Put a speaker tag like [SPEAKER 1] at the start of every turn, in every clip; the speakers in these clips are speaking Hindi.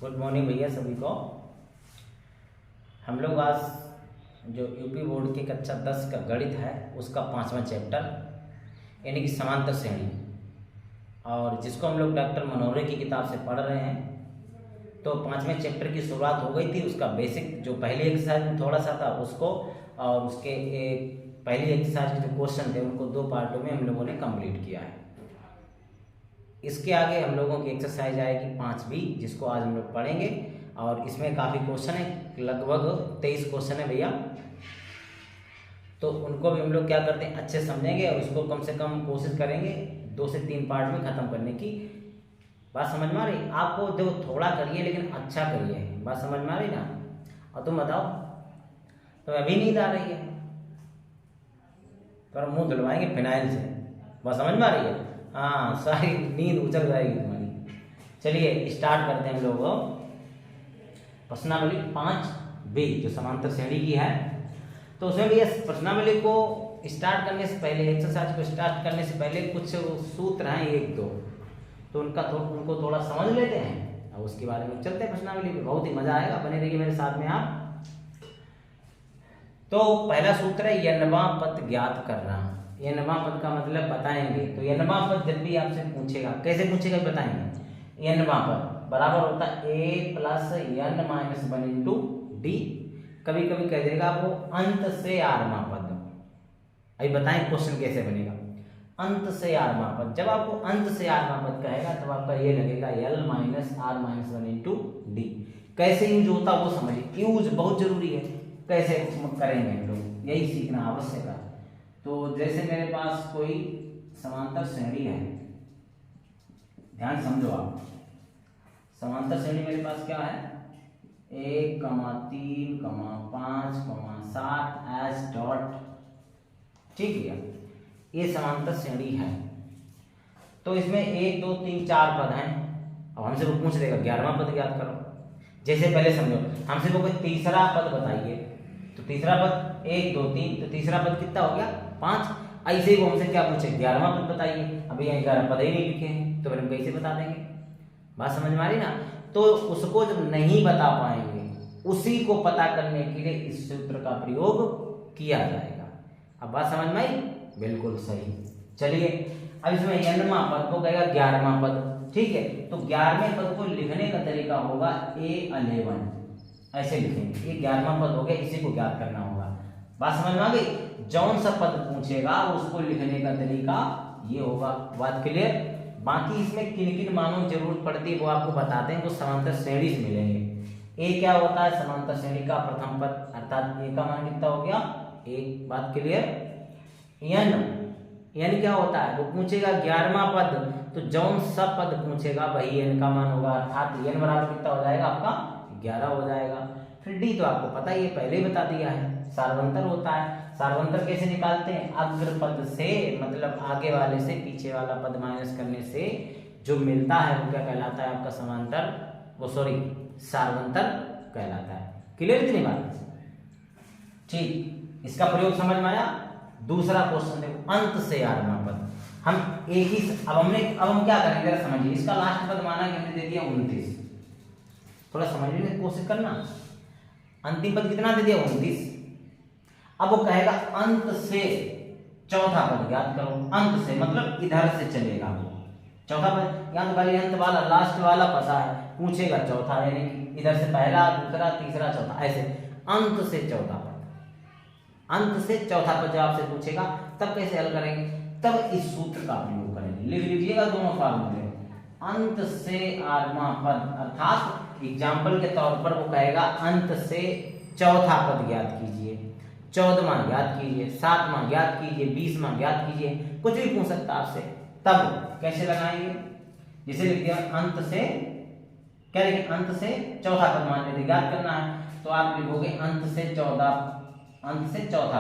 [SPEAKER 1] गुड मॉर्निंग भैया सभी को। हम लोग आज जो यूपी बोर्ड की कक्षा 10 का गणित है उसका 5वां चैप्टर यानी कि समांतर श्रेणी, और जिसको हम लोग डॉक्टर मनोहरे की किताब से पढ़ रहे हैं। तो 5वें चैप्टर की शुरुआत हो गई थी। उसका बेसिक जो पहली एक्सरसाइज में थोड़ा सा था उसको, और उसके पहली एक्सरसाइज के जो क्वेश्चन थे उनको 2 पार्टों में हम लोगों ने कंप्लीट किया है। इसके आगे हम लोगों की एक्सरसाइज आएगी 5B, जिसको आज हम लोग पढ़ेंगे। और इसमें काफ़ी क्वेश्चन है, लगभग 23 क्वेश्चन है भैया। तो उनको भी हम लोग क्या करते हैं, अच्छे समझेंगे और इसको कम से कम कोशिश करेंगे 2 से 3 पार्ट में ख़त्म करने की। बात समझ में आ रही? आपको जो थोड़ा करिए लेकिन अच्छा करिए, बात समझ में आ रही ना? और तुम बताओ, तो अभी नींद आ रही है तो मुंह धुलवाएंगे फिनाइल से, बात समझ में आ रही है? हाँ, सारी नींद उछल जाएगी तुम्हारी। चलिए स्टार्ट करते हैं हम लोग प्रश्नावली 5B जो समांतर श्रेणी की है। तो उसमें भी प्रश्नावली को स्टार्ट करने से पहले, एक्सरसाइज को स्टार्ट करने से पहले कुछ सूत्र हैं 1-2, तो उनको थोड़ा समझ लेते हैं और उसके बारे में चलते हैं प्रश्नावली में। बहुत ही मजा आएगा, बने रहिए मेरे साथ में आप। तो पहला सूत्र है n वां पद ज्ञात करना। n वां पद का मतलब बताएंगे। तो n वां पद जब भी आपसे पूछेगा, कैसे पूछेगा बताएंगे। n वां पद बराबर होता है a + n - 1 × d। कभी कभी कह देगा वो अंत से r वां पद। अभी बताएं क्वेश्चन कैसे बनेगा। अंत से r वां पद, जब आपको अंत से r वां पद कहेगा तब आपका ये लगेगा l - r - 1 × d। कैसे यूज होता वो समझिए, यूज बहुत जरूरी है। कैसे करेंगे हम लोग, यही सीखना आवश्यक है। तो जैसे मेरे पास कोई समांतर श्रेणी है, ध्यान समझो आप। समांतर श्रेणी मेरे पास क्या है, 1, 3, 5, 7 एस डॉट, ठीक है। ये समांतर श्रेणी है। तो इसमें 1, 2, 3, 4 पद हैं। अब हमसे वो पूछ देगा 11वां पद ज्ञात करो। जैसे पहले समझो, हमसे वो कोई तीसरा पद बताइए, तो तीसरा पद 1, 2, 3, तो तीसरा पद कितना हो गया 5। ऐसे ही वो हमसे क्या पूछे 11वां पद बताइए। अभी यहाँ 11 पद ही नहीं लिखे हैं तो फिर हम कैसे बता देंगे? बात समझ में आ रही ना? तो उसको जब नहीं बता पाएंगे, उसी को पता करने के लिए इस सूत्र का प्रयोग किया जाएगा। अब बात समझ में आई? बिल्कुल सही। चलिए अब इसमें n वां पद को कहेगा 11वां पद, ठीक है। तो 11वें पद को लिखने का तरीका होगा a11, ऐसे लिखेंगे। ये 11वां पद हो गया, इसी को ज्ञात करना होगा। बात समझ में आ गई? जौन सा पद पूछेगा उसको लिखने का तरीका ये होगा। बात क्लियर? बाकी इसमें किन किन मानों की जरूरत पड़ती है वो आपको बताते हैं, वो समांतर श्रेणी से मिलेंगे। ए क्या होता है, समांतर श्रेणी का प्रथम पद, अर्थात ए का मान कितना हो गया 1। बात क्लियर? n क्या होता है, वो पूछेगा 11वां पद, तो जौन सा पद पूछेगा वही n का मान होगा, अर्थात n बराबर कितना हो जाएगा आपका 11 हो जाएगा। फिर d तो आपको पता ही है, पहले ही बता दिया है, सार्वंतर होता है। सार्वंतर कैसे निकालते हैं, अग्र पद से, मतलब आगे वाले से पीछे वाला पद माइनस करने से जो मिलता है वो क्या कहलाता है आपका समांतर, वो सॉरी सार्वंतर कहलाता है। क्लियर इतनी बात? ठीक, इसका प्रयोग समझ में आया। दूसरा क्वेश्चन देखो, अंत से r वां पद। हम एक ही अब हम क्या करेंगे जरा समझिए। इसका लास्ट पद माना कि हमने दे दिया 29, थोड़ा समझने की कोशिश करना। अंतिम पद कितना दे दिया 29। अब वो कहेगा अंत से चौथा पद ज्ञात करो। अंत से मतलब इधर से चलेगा वो चौथा पद, या तो पहले अंत वाला लास्ट वाला पता है, पूछेगा चौथा, यानी कि इधर से पहला, दूसरा, तीसरा, चौथा, ऐसे अंत से चौथा पद। अंत से चौथा पद जब आपसे पूछेगा तब कैसे हल करेंगे, तब इस सूत्र का प्रयोग करेंगे। लिख लीजिएगा दोनों फार्मूले। अंत से r वां पद, अर्थात एग्जाम्पल के तौर पर वो कहेगा अंत से चौथा पद ज्ञात कीजिए, 14वां ज्ञात कीजिए, 7वां ज्ञात कीजिए, 20वां ज्ञात कीजिए, कुछ भी पूछ सकता आपसे। तब कैसे लगाएंगे, जैसे लिख दिया अंत से, क्या लिखे, अंत से चौथा पद मान लेते ज्ञात करना है, तो आप लिखोगे अंत से चौथा पद, अंत से चौथा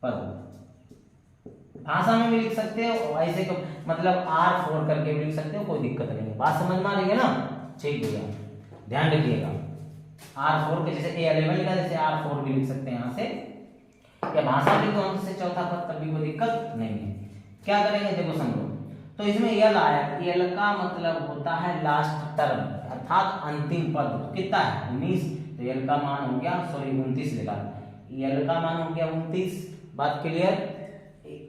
[SPEAKER 1] पद। भाषा में भी लिख सकते हो, ऐसे को मतलब R4 करके भी लिख सकते हो, कोई दिक्कत नहीं है। बात समझ में आ रही है ना? ठीक भैया, ध्यान रखिएगा। R4 के जैसे A11 लिखा, जैसे R4 भी लिख सकते हैं यहाँ से, या भाषा में लिखो अंत से चौथा पद, तब भी कोई दिक्कत नहीं है। क्या करेंगे देखो समझो। तो इसमें यल आया, यल का मतलब होता है लास्ट टर्म अर्थात अंतिम पद। तो कितना है 19, तो यल का मान हो गया 29 लिखा, यल का मान हो गया 29। बात क्लियर।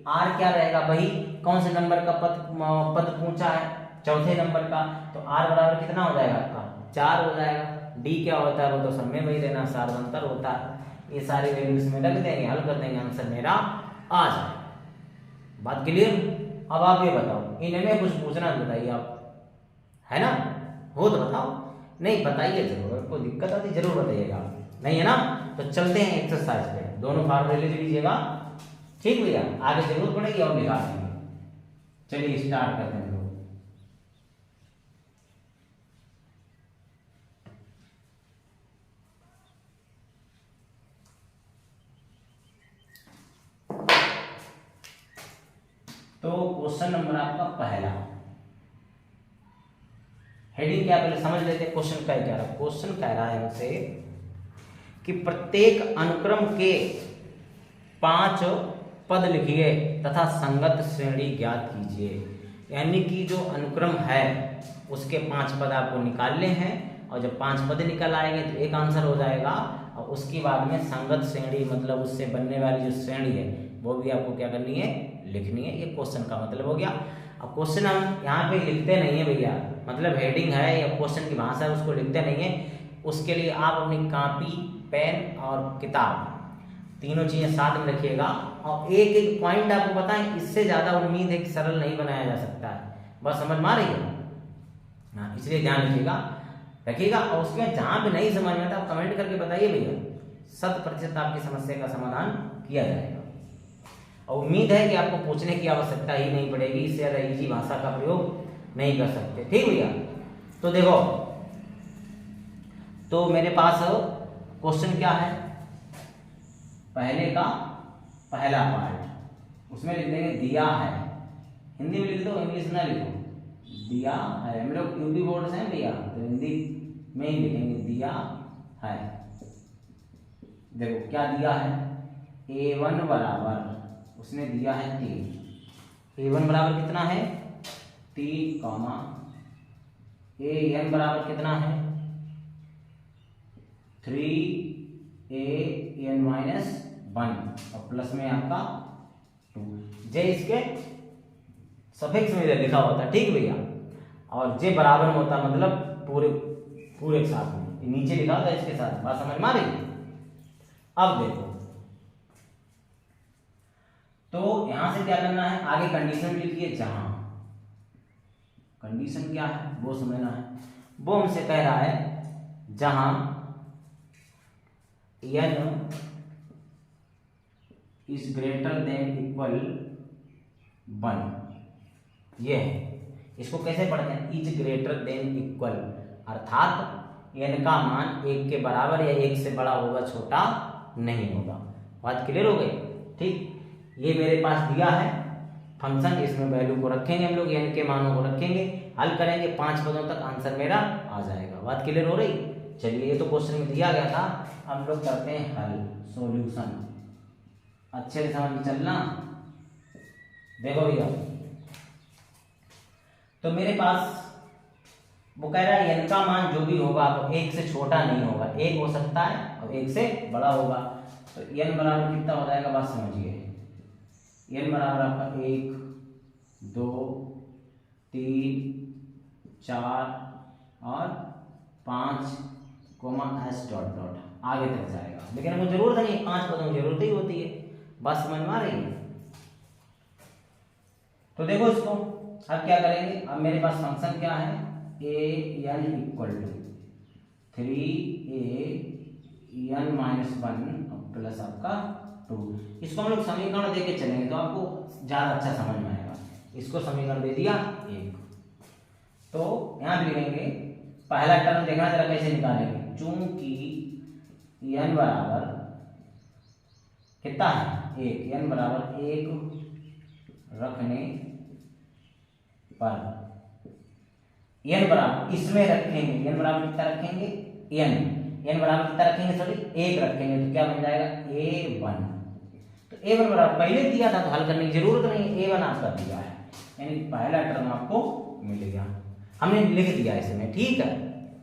[SPEAKER 1] आर क्या रहेगा भाई, कौन से नंबर का पद पूछा है, चौथे नंबर का, तो आर बराबर कितना हो जाएगा आपका 4 हो जाएगा। डी क्या होता है वो तो सब में वही रहना, सार्वंतर होता है। ये सारी वैल्यूज में रख देंगे, हल कर देंगे, आंसर मेरा आ जाएगा। बात क्लियर। अब आप ये बताओ, इनमें कुछ पूछना तो बताइए आप, है ना, हो तो बताओ, नहीं बताइए जरूर, कोई दिक्कत आती जरूर बताइएगा, नहीं है ना। तो चलते हैं एक्सरसाइज पे, दोनों फार्मूले लिख लीजिएगा, ठीक भैया, आगे जरूरत पड़ेगी और लिखा देंगे। चलिए स्टार्ट करते हैं लोग। तो क्वेश्चन नंबर आपका पहला, हेडिंग क्या पहले समझ लेते हैं, क्वेश्चन क्या कह रहा है। क्वेश्चन कह रहा है हमसे कि प्रत्येक अनुक्रम के 5 पद लिखिए तथा संगत श्रेणी ज्ञात कीजिए। यानी कि जो अनुक्रम है उसके 5 पद आपको निकालने हैं, और जब 5 पद निकल आएंगे तो एक आंसर हो जाएगा, और उसके बाद में संगत श्रेणी मतलब उससे बनने वाली जो श्रेणी है वो भी आपको क्या करनी है, लिखनी है। ये क्वेश्चन का मतलब हो गया। अब क्वेश्चन हम यहाँ पे लिखते नहीं है भैया, मतलब हेडिंग है या क्वेश्चन की भाषा है उसको लिखते नहीं है, उसके लिए आप अपनी कॉपी, पेन और किताब तीनों चीजें साथ में रखिएगा, और एक एक पॉइंट आपको बताएं, इससे ज्यादा उम्मीद है कि सरल नहीं बनाया जा सकता है। बस समझ में आ रही है ना, इसलिए ध्यान रखिएगा। और उसके बाद जहां भी नहीं समझ में आता आप कमेंट करके बताइए भैया, 100% आपकी समस्या का समाधान किया जाएगा। और उम्मीद है कि आपको पूछने की आवश्यकता ही नहीं पड़ेगी, इससे ज्यादा इजी भाषा का प्रयोग नहीं कर सकते, ठीक भैया। तो देखो, तो मेरे पास क्वेश्चन क्या है, पहले का पहला पार्ट, उसमें लिख देंगे दिया है, हिंदी में लिख दो, इंग्लिश ना लिखो, दिया है। हम लोग यूपी बोर्ड से हैं भैया, तो हिंदी में ही लिखेंगे दिया है। देखो क्या दिया है, A1 बराबर, उसने दिया है 3, A1 बराबर कितना है 3, AN बराबर कितना है 3, AN-1 और प्लस में आपका 2, जे इसके सफिक्स में लिखा होता है, ठीक भैया, और जे बराबर में होता मतलब पूरे साथ में नीचे लिखा होता है इसके साथ। बात समझ में आ रही है। अब देखो, तो यहां से क्या करना है, आगे कंडीशन लिखिए, जहां कंडीशन क्या है वो समझना है। वो हमसे कह रहा है जहां n is greater than equal 1, ये है। इसको कैसे पढ़ते हैं, इज ग्रेटर देन इक्वल, अर्थात n का मान 1 के बराबर या 1 से बड़ा होगा, छोटा नहीं होगा। बात क्लियर हो गई, ठीक। ये मेरे पास दिया है फंक्शन, इसमें वैल्यू को रखेंगे हम लोग, n के मानों को रखेंगे, हल करेंगे, 5 पदों तक आंसर मेरा आ जाएगा। बात क्लियर हो रही। चलिए, ये तो क्वेश्चन में दिया गया था, हम लोग करते हैं हल, सॉल्यूशन। अच्छे से समझ में चलना। देखो भैया, तो मेरे पास वो कह रहा है n का मान जो भी होगा तो 1 से छोटा नहीं होगा, 1 हो सकता है और 1 से बड़ा होगा। तो n बराबर कितना हो जाएगा, बात समझिए, n बराबर आपका 1, 2, 3, 4 और 5, S डॉट डॉट आगे तक जाएगा, लेकिन हमको जरूरत नहीं, 5 पदों की जरूरत ही होती है। बस समझ में आ रही है। तो देखो इसको अब क्या करेंगे, अब मेरे पास फंक्शन क्या है, an equal to 3an-1 plus आपका 2। इसको हम लोग समीकरण देके चलेंगे तो आपको ज्यादा अच्छा समझ में आएगा। इसको समीकरण दे दिया 1, तो यहां लिखेंगे पहला टर्म, देखना जरा कैसे निकालेंगे, चूंकि n बराबर कितना है 1, n बराबर 1 रखने पर n बराबर इसमें रखेंगे, n बराबर कितना रखेंगे, n बराबर कितना रखेंगे, सॉरी 1 रखेंगे, तो क्या बन जाएगा A1। तो A1 बराबर पहले दिया था तो हल करने की जरूरत नहीं, A1 आपका दिया है, यानी पहला टर्म आपको मिल गया, हमने लिख दिया इसमें, ठीक है।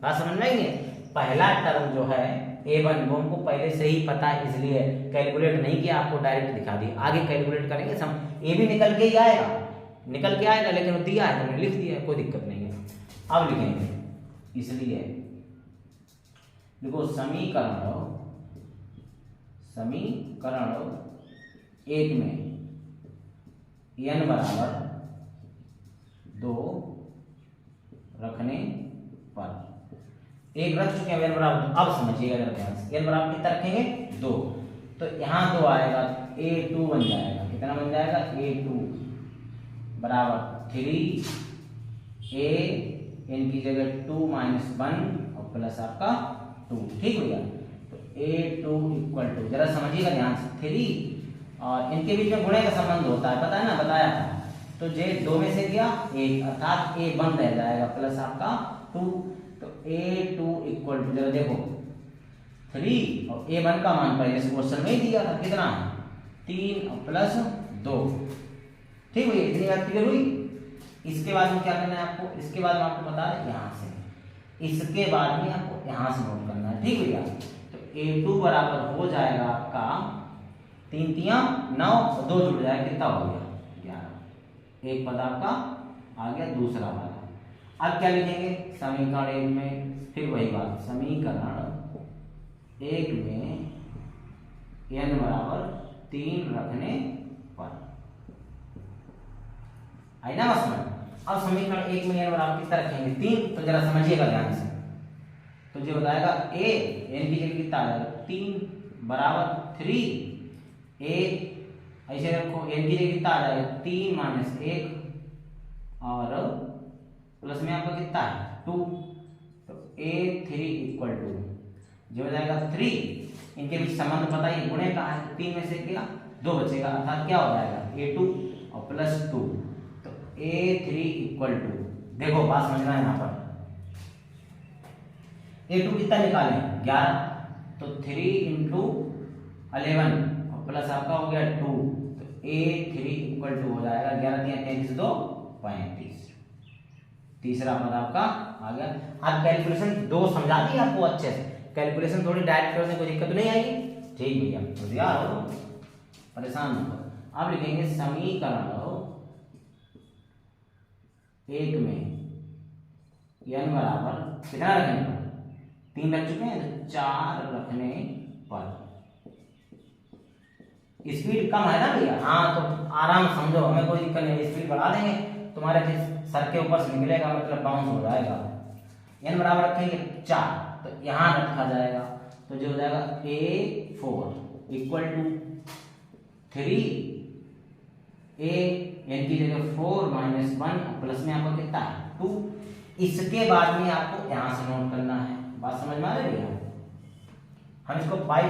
[SPEAKER 1] बात समझ में आई है। पहला टर्म जो है A1 वो हमको पहले से ही पता है, इसलिए कैलकुलेट नहीं किया, आपको डायरेक्ट दिखा दी। आगे कैलकुलेट करेंगे सब, ए भी निकल के ही आएगा, निकल के आएगा, लेकिन वो दिया है, हमने लिख दिया है, कोई दिक्कत नहीं है। अब लिखेंगे, इसलिए देखो समीकरण एक में n बराबर 2 रखने पर, एक रख चुके हैं n बराबर 2। अब समझिएगा जरा ध्यान से, n बराबर कितना रखेंगे 2, तो यहाँ 2 आएगा, A2 बन जाएगा, कितना बन जाएगा A2 बराबर 3A, n की जगह 2 - 1 और प्लस आपका 2, ठीक भैया। तो A2 इक्वल टू, जरा समझिएगा ध्यान से, 3 और इनके बीच में गुणे का संबंध होता है, पता है ना, बताया था। तो जे 2 में से गया 1, अर्थात A बंद रह जाएगा, प्लस आपका 2। तो A2 इक्वल टू, जरा देखो 3 और A1 का मान पहले से क्वेश्चन में ही दिया था, कितना है 3 और प्लस 2, ठीक भैया। इतनी बात क्लियर हुई। इसके बाद में क्या करना है आपको, इसके बाद में आपको बता दें यहाँ से, इसके बाद में आपको यहाँ से नोट करना है, ठीक भैया। तो A2 बराबर हो जाएगा आपका 3 तिया 9 और 2 जुड़ जाएगा, कितना हो गया 11। एक पद आपका आ गया, दूसरा वाला। अब क्या लिखेंगे, समीकरण एक में फिर वही बात, समीकरण एक में n बराबर 3 रखने पर, आई ना बस में। अब समीकरण एक में n बराबर कितना रखेंगे 3, तो जरा समझिएगा ध्यान से। तो जो बताएगा a, n की जगह कितना आ जाएगा 3 बराबर 3, a ऐसे रखो, n की जगह कितना आ जाएगा 3 - 1 और प्लस में आपका कितना है 2। तो A3 इक्वल टू जो हो जाएगा 3, इनके बीच संबंध बताइए, गुणे का है, 3 में से क्या 2 बचेगा, अर्थात क्या हो जाएगा A2 और प्लस 2। तो A3 इक्वल टू, देखो बात समझना है यहाँ पर, A2 कितना निकालें 11, तो 3 × 11 और प्लस आपका हो गया 2। तो A3 इक्वल टू हो जाएगा 11 × 3 = 2 35। तीसरा पद आपका आ गया। आप कैलकुलेशन 2 समझा दी आपको अच्छे से, कैलकुलेशन थोड़ी डायरेक्ट करने कोई दिक्कत नहीं आएगी, ठीक भैया। तो यार परेशान मत हो। अब लिखेंगे समीकरण एक में n बराबर कितना रखने पर, 3 रख चुके हैं, तो 4 रखने पर। स्पीड कम है ना भैया, हाँ तो आराम समझो, हमें कोई दिक्कत नहीं, स्पीड बढ़ा देंगे, तुम्हारे सर के ऊपर से निकलेगा, मतलब बाउंस हो जाएगा। n बराबर रखेंगे 4, तो यहाँ रखा जाएगा, तो जो हो जाएगा A4 equal to 3 A, n की जगह 4 - 1 प्लस में आपको कितना है 2। इसके बाद में आपको यहाँ से नोट करना है, बात समझ में आ रही है। हम इसको बाय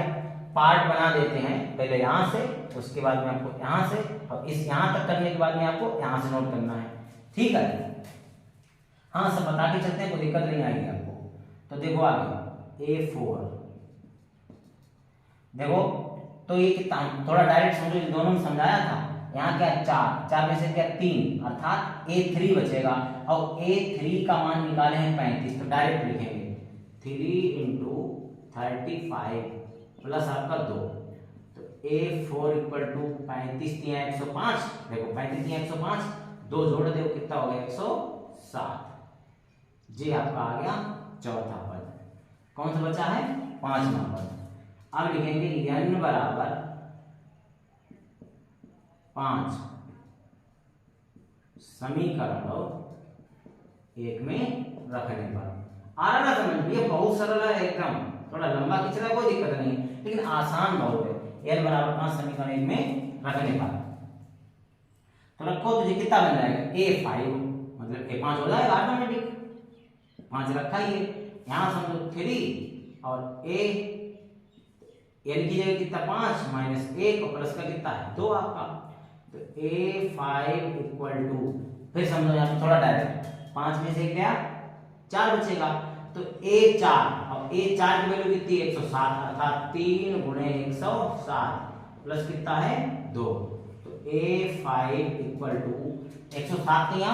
[SPEAKER 1] पार्ट बना देते हैं, पहले यहाँ से, उसके बाद में आपको यहाँ से, और इस यहाँ तक करने के बाद में आपको यहाँ से नोट करना है, ठीक है। हाँ सब बता के चलते हैं, कोई दिक्कत नहीं आएगी आपको। तो देखो आगे A4, देखो तो ये कितना, थोड़ा डायरेक्ट समझो, दोनों में समझाया था। यहाँ क्या 4 में से क्या 3, अर्थात A3 बचेगा, और A3 का मान निकाले हैं 35, तो डायरेक्ट लिखेंगे 3 × 35 प्लस आपका 2। तो A4 इक्वल टू 35 × 105, देखो 35 × 105, 2 जोड़ दो, कितना हो गया 107। जी आपका आ गया चौथा पद। कौन सा बचा है 5वां पद। अब लिखेंगे n बराबर 5 समीकरण एक में रखने पर। आ रहा ना समझ, ये बहुत सरल है एकदम, थोड़ा लंबा खींच रहा है कोई दिक्कत नहीं, लेकिन आसान बहुत है। n बराबर 5 समीकरण एक में रखने पर तो रखो, तो ये कितना बन जाएगा A5, मतलब A5 हो जाएगा ऑटोमेटिक, 5 रखा ही है। यहाँ समझो 3 और A, n की जगह कितना 5 - 1 और प्लस का कितना है 2 आपका। तो A5 इक्वल टू, फिर समझो यहाँ थोड़ा डायरेक्ट, 5 में से गया 4 बचेगा, तो A4, और A4 की वैल्यू कितनी है 107, अर्थात 3 × 107 प्लस कितना है 2। तो A5 इक्वल टू 107 या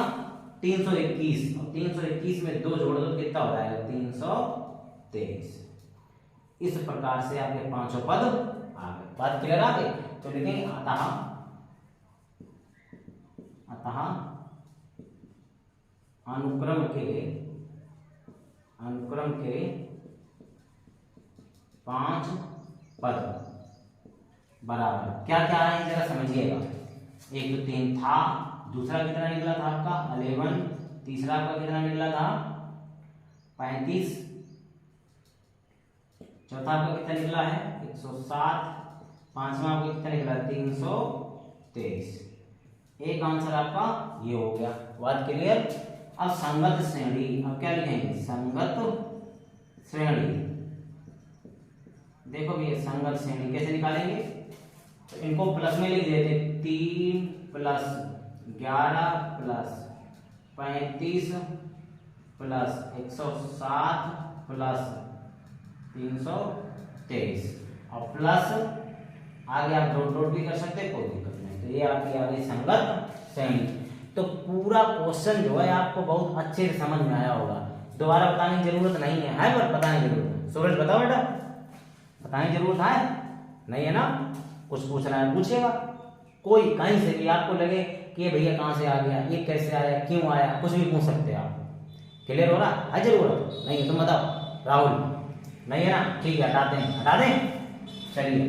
[SPEAKER 1] 321, और 321 में 2 जोड़ दो कितना हो जाएगा 323। इस प्रकार से आपके पांचों पद आ गए। बात क्लियर आ गई? तो लिखेंगे अतः अनुक्रम के 5 पद बराबर क्या क्या आ रहे हैं जरा समझिएगा। 1 2 3 था, दूसरा कितना निकला था आपका 11, तीसरा आपका कितना निकला था 35, चौथा आपका कितना निकला है 107, पांचवा आपका कितना निकला 323। एक आंसर आपका ये हो गया। बात क्लियर? अब संगत श्रेणी, अब क्या लिखेंगे संगत श्रेणी। देखो भैया संगत श्रेणी कैसे निकालेंगे, तो इनको प्लस में लिख देते 3 प्लस 11 प्लस 35 प्लस 107 प्लस 323 और प्लस आगे आप डॉट डॉट भी कर सकते हैं, कोई दिक्कत नहीं। तो ये आपकी आ गई संगत श्रेणी। तो पूरा क्वेश्चन जो है आपको बहुत अच्छे से समझ में आया होगा, दोबारा बताने की जरूरत नहीं है पर बताने की जरूरत है। सूरज बताओ बेटा, बताने की जरूरत है नहीं है ना? कुछ पूछना है पूछेगा, कोई कहीं से भी आपको लगे कि ये भैया कहाँ से आ गया, ये कैसे आया, क्यों आया, कुछ भी पूछ सकते हैं आप। क्लियर हो रहा है? जरूरत नहीं है तुम बताओ राहुल, नहीं है ना? ठीक है हटाते हैं, हटा दें। चलिए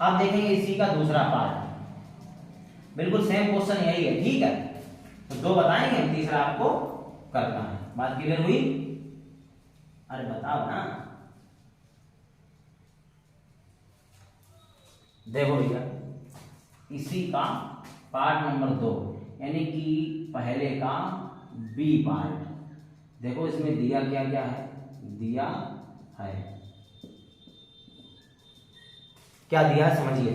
[SPEAKER 1] अब देखेंगे इसी का दूसरा पार्ट, बिल्कुल सेम क्वेश्चन यही है, ठीक है? तो 2 बताएंगे, तीसरा आपको करना है। बात क्लियर हुई? अरे बताओ ना। देखो भैया इसी का पार्ट नंबर 2 यानी कि पहले का बी पार्ट। देखो इसमें दिया क्या क्या है, दिया है क्या दिया है समझिए।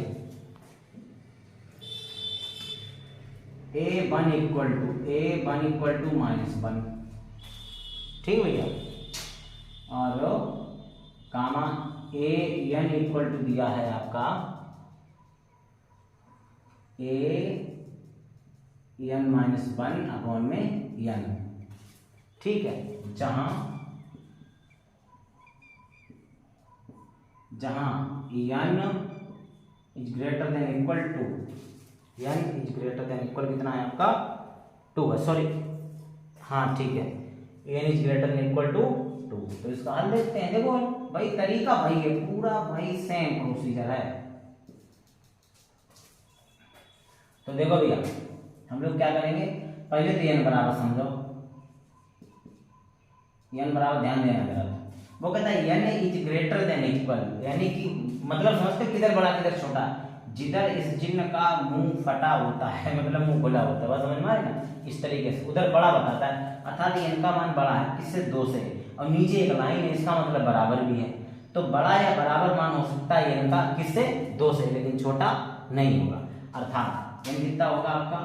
[SPEAKER 1] A1 इक्वल टू -1, ठीक भैया, और कामा AN इक्वल टू दिया है आपका AN-1 अपॉन में n, ठीक है, जहां n is greater than equal to, n is greater than equal कितना है आपका 2 है, सॉरी हाँ ठीक है, n is greater than equal to 2। तो इसका हल देखते हैं। देखो भाई तरीका भाई है पूरा भाई सेम प्रोसीजर है। तो देखो भैया हम लोग क्या करेंगे, पहले तो n बराबर समझो, n बराबर ध्यान देना जरा। वो कहता है n is greater than equal, यानी कि मतलब समझते किधर बड़ा किधर छोटा, जिधर इस चिन्ह का मुंह फटा होता है मतलब मुंह खुला होता है, बस समझ में आए ना, इस तरीके से उधर बड़ा बताता है, अर्थात n का मान बड़ा है किससे 2 से, और नीचे एक लाइन है इसका मतलब बराबर भी है। तो बड़ा या बराबर मान हो सकता है n का किससे 2 से, लेकिन छोटा नहीं होगा। अर्थात n कितना होगा आपका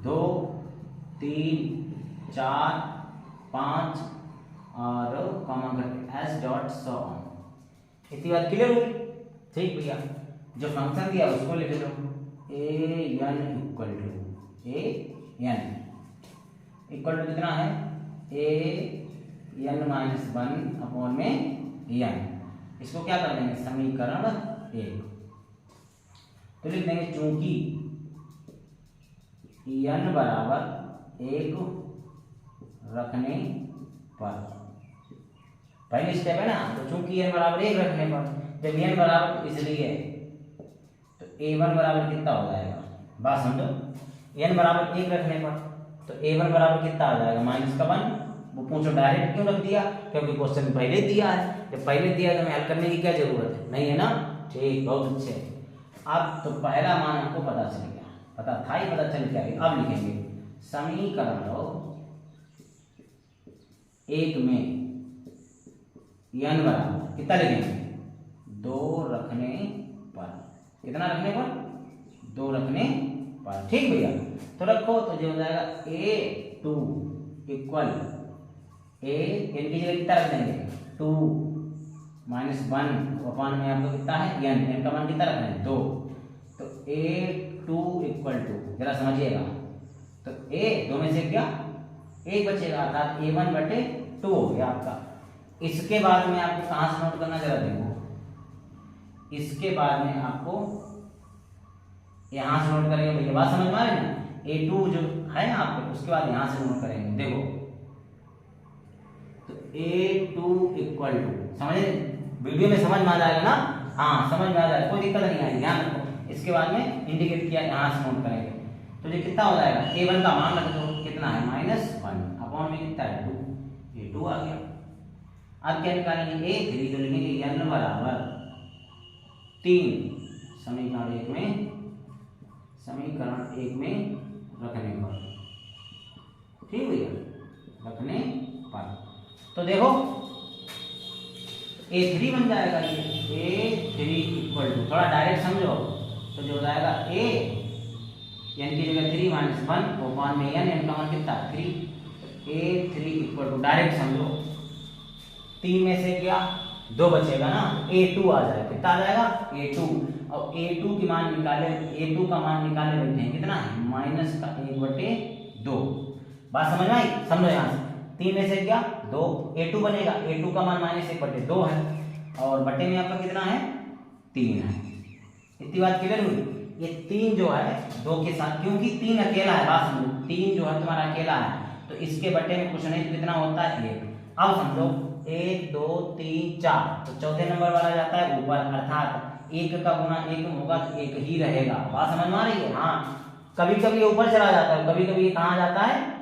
[SPEAKER 1] 2 3 4 5 और कॉमा करके s डॉट सो ऑन। इतनी बात क्लियर हुई? ठीक भैया, जो फंक्शन दिया उसको लिख लो an इक्वल टू कितना है an-1 अपॉन में n। इसको क्या कर देंगे समीकरण 1, तो लिख देंगे चूंकि n बराबर 1 रखने पर, पहली स्टेप है ना, तो चूंकि n बराबर 1 रखने पर, जब n बराबर इसलिए तो a1 बराबर कितना हो जाएगा, बात समझो, n बराबर 1 रखने पर तो a1 बराबर कितना आ जाएगा -1। वो पूछो डायरेक्ट क्यों रख दिया, क्योंकि क्वेश्चन पहले दिया है, जब पहले दिया है तो हमें हल करने की क्या जरूरत है, नहीं है ना? ठीक, बहुत अच्छे। अब तो पहला मान हमको पता चल गया, पता था ही, पता चल गया। अब लिखेंगे समीकरण 1 में n बराबर कितना लिखेंगे 2 रखने पर, कितना रखने पर 2 रखने पर, ठीक भैया। तो रखो तो जो हो जाएगा a2 इक्वल n की जगह कितना रख देंगे 2 -1 अपॉन में आपको कितना है n का मान कितना रखना है 2, तो A2 इक्वल टू, जरा समझिएगा, तो A दो में से क्या एक बचेगा, अर्थात A1 बटे 2 हो गया आपका। इसके बाद में आपको कहाँ से नोट करना, जरा देखो, इसके बाद में आपको यहां से नोट करेंगे भैया, बात समझ में आ रही है ना। A2 जो है आपके, उसके बाद यहां से नोट करेंगे, देखो तो A2 इक्वल टू, समझे, वीडियो में समझ में आ जाएगा ना, हाँ समझ में आ जाएगा, कोई दिक्कत नहीं आएगी, ध्यान रखो। इसके बाद में इंडिकेट किया, यहाँ से नोट करेंगे, तो ये कितना हो जाएगा, A1 का मान रख दो, कितना है -1 अपॉन में कितना है 2, A2 आ गया। अब क्या निकालेंगे, A3, तो लिखेंगे n बराबर 3 समीकरण एक में रखने पर, ठीक भैया, रखने पर, तो देखो A3 बन जाएगा, ये A3 इक्वल टू, थोड़ा डायरेक्ट समझो, तो जो हो जाएगा A n की जगह 3 - 1 अपॉन में n का मान कितना 3, A3 इक्वल टू, डायरेक्ट समझो, 3 में से क्या 2 बचेगा ना, A2 आ जाएगा, कितना आ जाएगा A2, और A2 की मान निकाले, A2 का मान निकाले बैठे हैं, कितना है -1/2, बात समझ में आई, समझो यहाँ से, 3 में से क्या 2, A2 बनेगा, A2 का मान -1/2 है, और बटे में आपका कितना है 3 है। इतनी बात क्लियर हुई। ये 3 जो है 2 के साथ, क्योंकि 3 अकेला है, बात समझो, 3 जो है तुम्हारा अकेला है, तो इसके बटे में कुछ नहीं, तो कितना होता है 1। अब समझो 1 2 3 4, तो चौथे नंबर वाला जाता है ऊपर, अर्थात 1 का गुना 1 होगा तो 1 ही रहेगा, बात समझ में आ रही है। हाँ, कभी कभी ये ऊपर चला जाता है, कभी कभी ये कहाँ जाता है,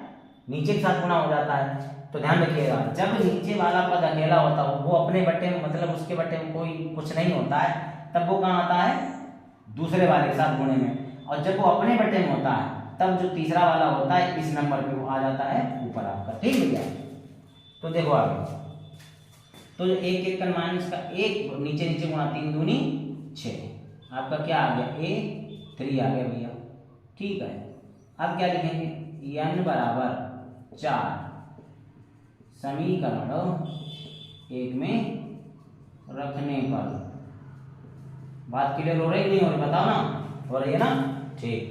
[SPEAKER 1] नीचे के साथ गुना हो जाता है, तो ध्यान रखिएगा, जब नीचे वाला पद अकेला होता है, वो अपने बट्टे में, मतलब उसके बट्टे में कोई कुछ नहीं होता है, तब वो कहाँ आता है, दूसरे वाले के साथ गुणे में, और जब वो अपने बट्टे में होता है, तब जो तीसरा वाला होता है इस नंबर पे वो आ जाता है ऊपर आपका, ठीक है क्या। तो देखो आगे, तो जो 1 का माइनस का 1, नीचे नीचे गुणा 3 दूनी 6, आपका क्या आ गया A3 आ गया भैया, ठीक है। अब क्या लिखेंगे, n बराबर 4 समीकरण एक में रखने पर, बात क्लियर हो रही नहीं हो रही, बताओ ना, हो रही है ना, ठीक।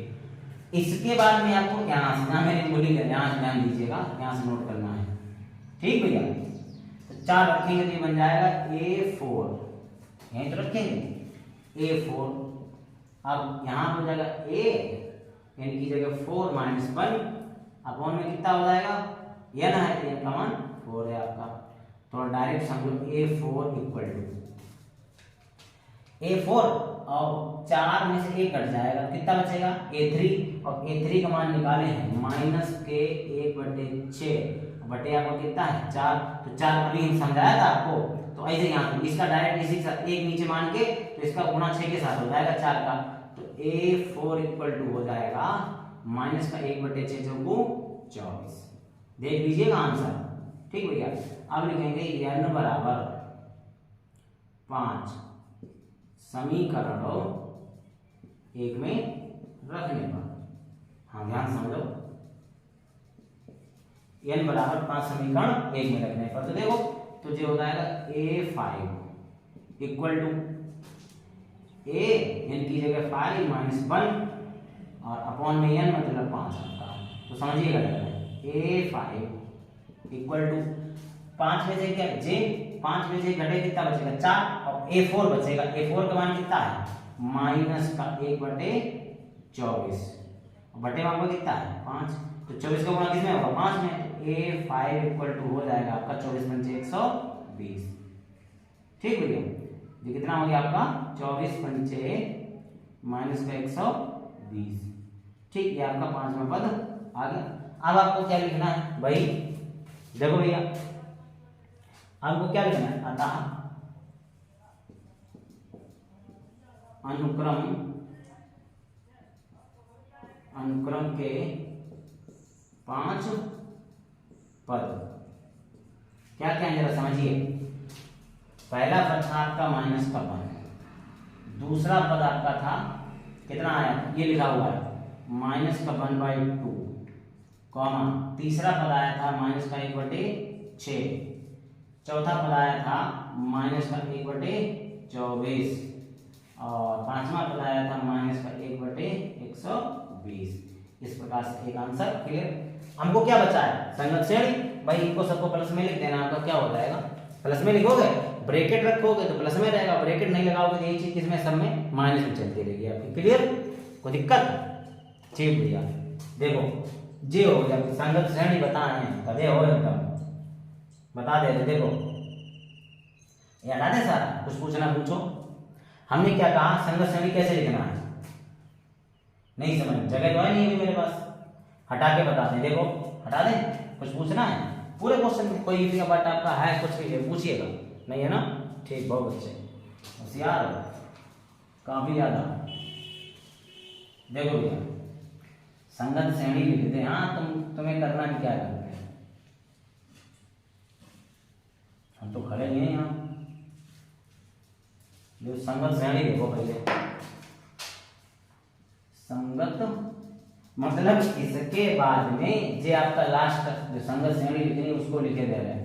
[SPEAKER 1] इसके बाद में आपको यहाँ से, यहाँ मैंने बोली है, यहाँ से ध्यान दीजिएगा, यहाँ से नोट करना है, ठीक भैया। तो 4 रखेंगे तो ये बन जाएगा A4, यहीं तो रखेंगे A4। अब यहाँ हो जाएगा A n की जगह 4 - 1 अपॉन में कितना हो जाएगा, n है तो n का मान 4 है आपका, थोड़ा डायरेक्ट समझो, A4 इक्वल टू A4, और 4 में से 1 कट जाएगा, कितना बचेगा A3, और A3 का मान निकाले हैं -1/6, बटे आपको कितना है 4, तो 4 अभी हम समझाया था आपको, तो ऐसे यहाँ इसका डायरेक्ट इसी के साथ 1 नीचे मान के, तो इसका गुणा 6 के साथ हो जाएगा 4 का, तो A4 इक्वल टू हो जाएगा -1/6 जो 24, देख लीजिएगा आंसर, ठीक भैया। अब लिखेंगे n बराबर 5 समीकरण एक में रखने पर, हाँ ध्यान समझो, n बराबर 5 समीकरण एक में रखने पर, तो देखो, तो जो हो जाएगा A5 equal to A n की जगह 5 - 1 और अपॉन में n मतलब 5 आता है, तो समझिएगा, A5 इक्वल टू 5 में से क्या J, 5 में से घटे कितना बचेगा 4, और A4 बचेगा, A4 का मान कितना है -1/24, बटे में आपको कितना है 5, तो 24 का गुणा किसमें होगा 5 में, तो A5 इक्वल टू हो जाएगा आपका 24 × 120, ठीक भैया। ये कितना हो गया आपका 24 × -120, ठीक, ये आपका 5वां पद आ गया। अब आपको क्या लिखना है भाई, देखो भैया, आपको क्या लिखना है, अतः अनुक्रम के 5 पद क्या क्या जरा समझिए। पहला पद था आपका माइनस का पद, दूसरा पद आपका था कितना आया, ये लिखा हुआ है -1/2, कॉमा, तीसरा पद आया था -1/6, चौथा पद आया था -1/24, और पांचवा पद आया था माइनस का 1/120। इस प्रकार से एक आंसर क्लियर। हमको क्या बचा है, संगत श्रेणी। भाई इनको सबको प्लस में लिख देना, आपका क्या हो जाएगा, प्लस में लिखोगे, ब्रैकेट रखोगे तो प्लस में रहेगा, ब्रैकेट नहीं लगाओगे तो यही चीज किसमें, सब में माइनस में चलती रहेगी आपकी। क्लियर, कोई दिक्कत? ठीक भैया, देखो जे हो गया, संगत श्रेणी बताए कदे हो एकदम बता दे। देखो याद आ दे सारा, कुछ पूछना पूछो। हमने क्या कहा, संगत श्रेणी कैसे लिखना है, नहीं समझ, जगह तो है नहीं मेरे पास, हटा के बताते हैं। देखो हटा दें, कुछ पूछना है पूरे क्वेश्चन में, कोई इसी का पार्ट आपका है कुछ भी है पूछिएगा, नहीं है ना? ठीक, बहुत अच्छे, होशियार हो काफी ज्यादा। देखो भैया संगत श्रेणी लिखते हैं। हाँ तुम्हें करना भी क्या करते हैं, हम तो खड़े नहीं हैं यहाँ। जो संगत श्रेणी देखो पहले, संगत मतलब इसके बाद में जो आपका लास्ट जो संगत श्रेणी लिखनी है उसको लिखे दे रहे हैं।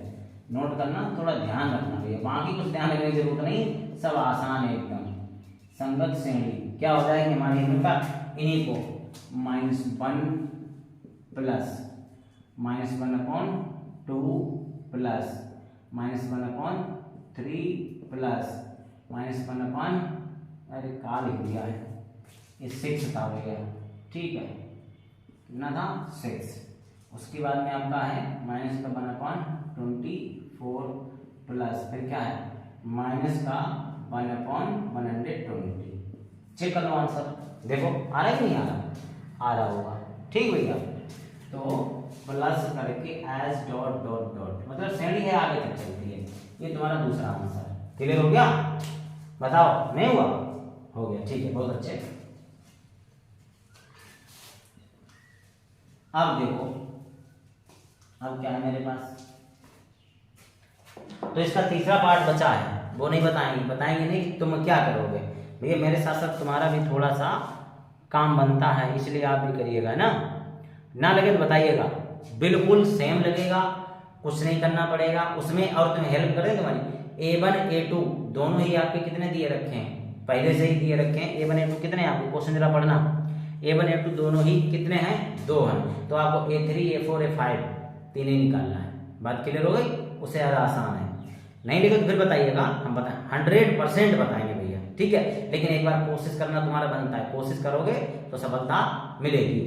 [SPEAKER 1] नोट करना, थोड़ा ध्यान रखना भैया, बाकी कुछ ध्यान रखने की जरूरत नहीं, सब आसान है एकदम। संगत श्रेणी क्या हो जाएगी हमारी, इनका इन्हीं को -1 प्लस -1/2 प्लस -1/3 प्लस -1/, अरे का लिख दिया है, ये 6 था भैया, ठीक है, कितना था 6। उसके बाद में आपका है -1/24 प्लस फिर क्या है -1/120। चेक कर लो आंसर, देखो आ रहा है कि नहीं आ रहा, आ रहा होगा, ठीक भैया। तो प्लस करके एज डॉट डॉट डॉट, मतलब श्रेणी है आगे तक चलती है। ये तुम्हारा दूसरा आंसर, क्लियर हो गया? बताओ नहीं हुआ, हो गया, ठीक है, बहुत अच्छे। अब देखो, अब क्या है मेरे पास, तो इसका तीसरा पार्ट बचा है, वो नहीं बताएंगे नहीं कि तुम क्या करोगे भैया, मेरे साथ साथ तुम्हारा भी थोड़ा सा काम बनता है, इसलिए आप भी करिएगा ना लगे तो बताइएगा, बिल्कुल सेम लगेगा, कुछ नहीं करना पड़ेगा उसमें, और तुम्हें हेल्प करें तुम्हारी। A1 A2 दोनों ही आपके कितने दिए रखे हैं, पहले से ही दिए रखे हैं। A1 A2 कितने हैं आपको, क्वेश्चन जरा पढ़ना। A1 A2 दोनों ही कितने हैं, 2 हैं, तो आपको A3 A4 A5 तीन ही निकालना है। बात क्लियर हो गई, उससे ज़्यादा आसान है। नहीं लिखे तो फिर बताइएगा, हम बताएं 100% बताएंगे भैया, ठीक है। लेकिन एक बार कोशिश करना तुम्हारा बनता है, कोशिश करोगे तो सफलता मिलेगी।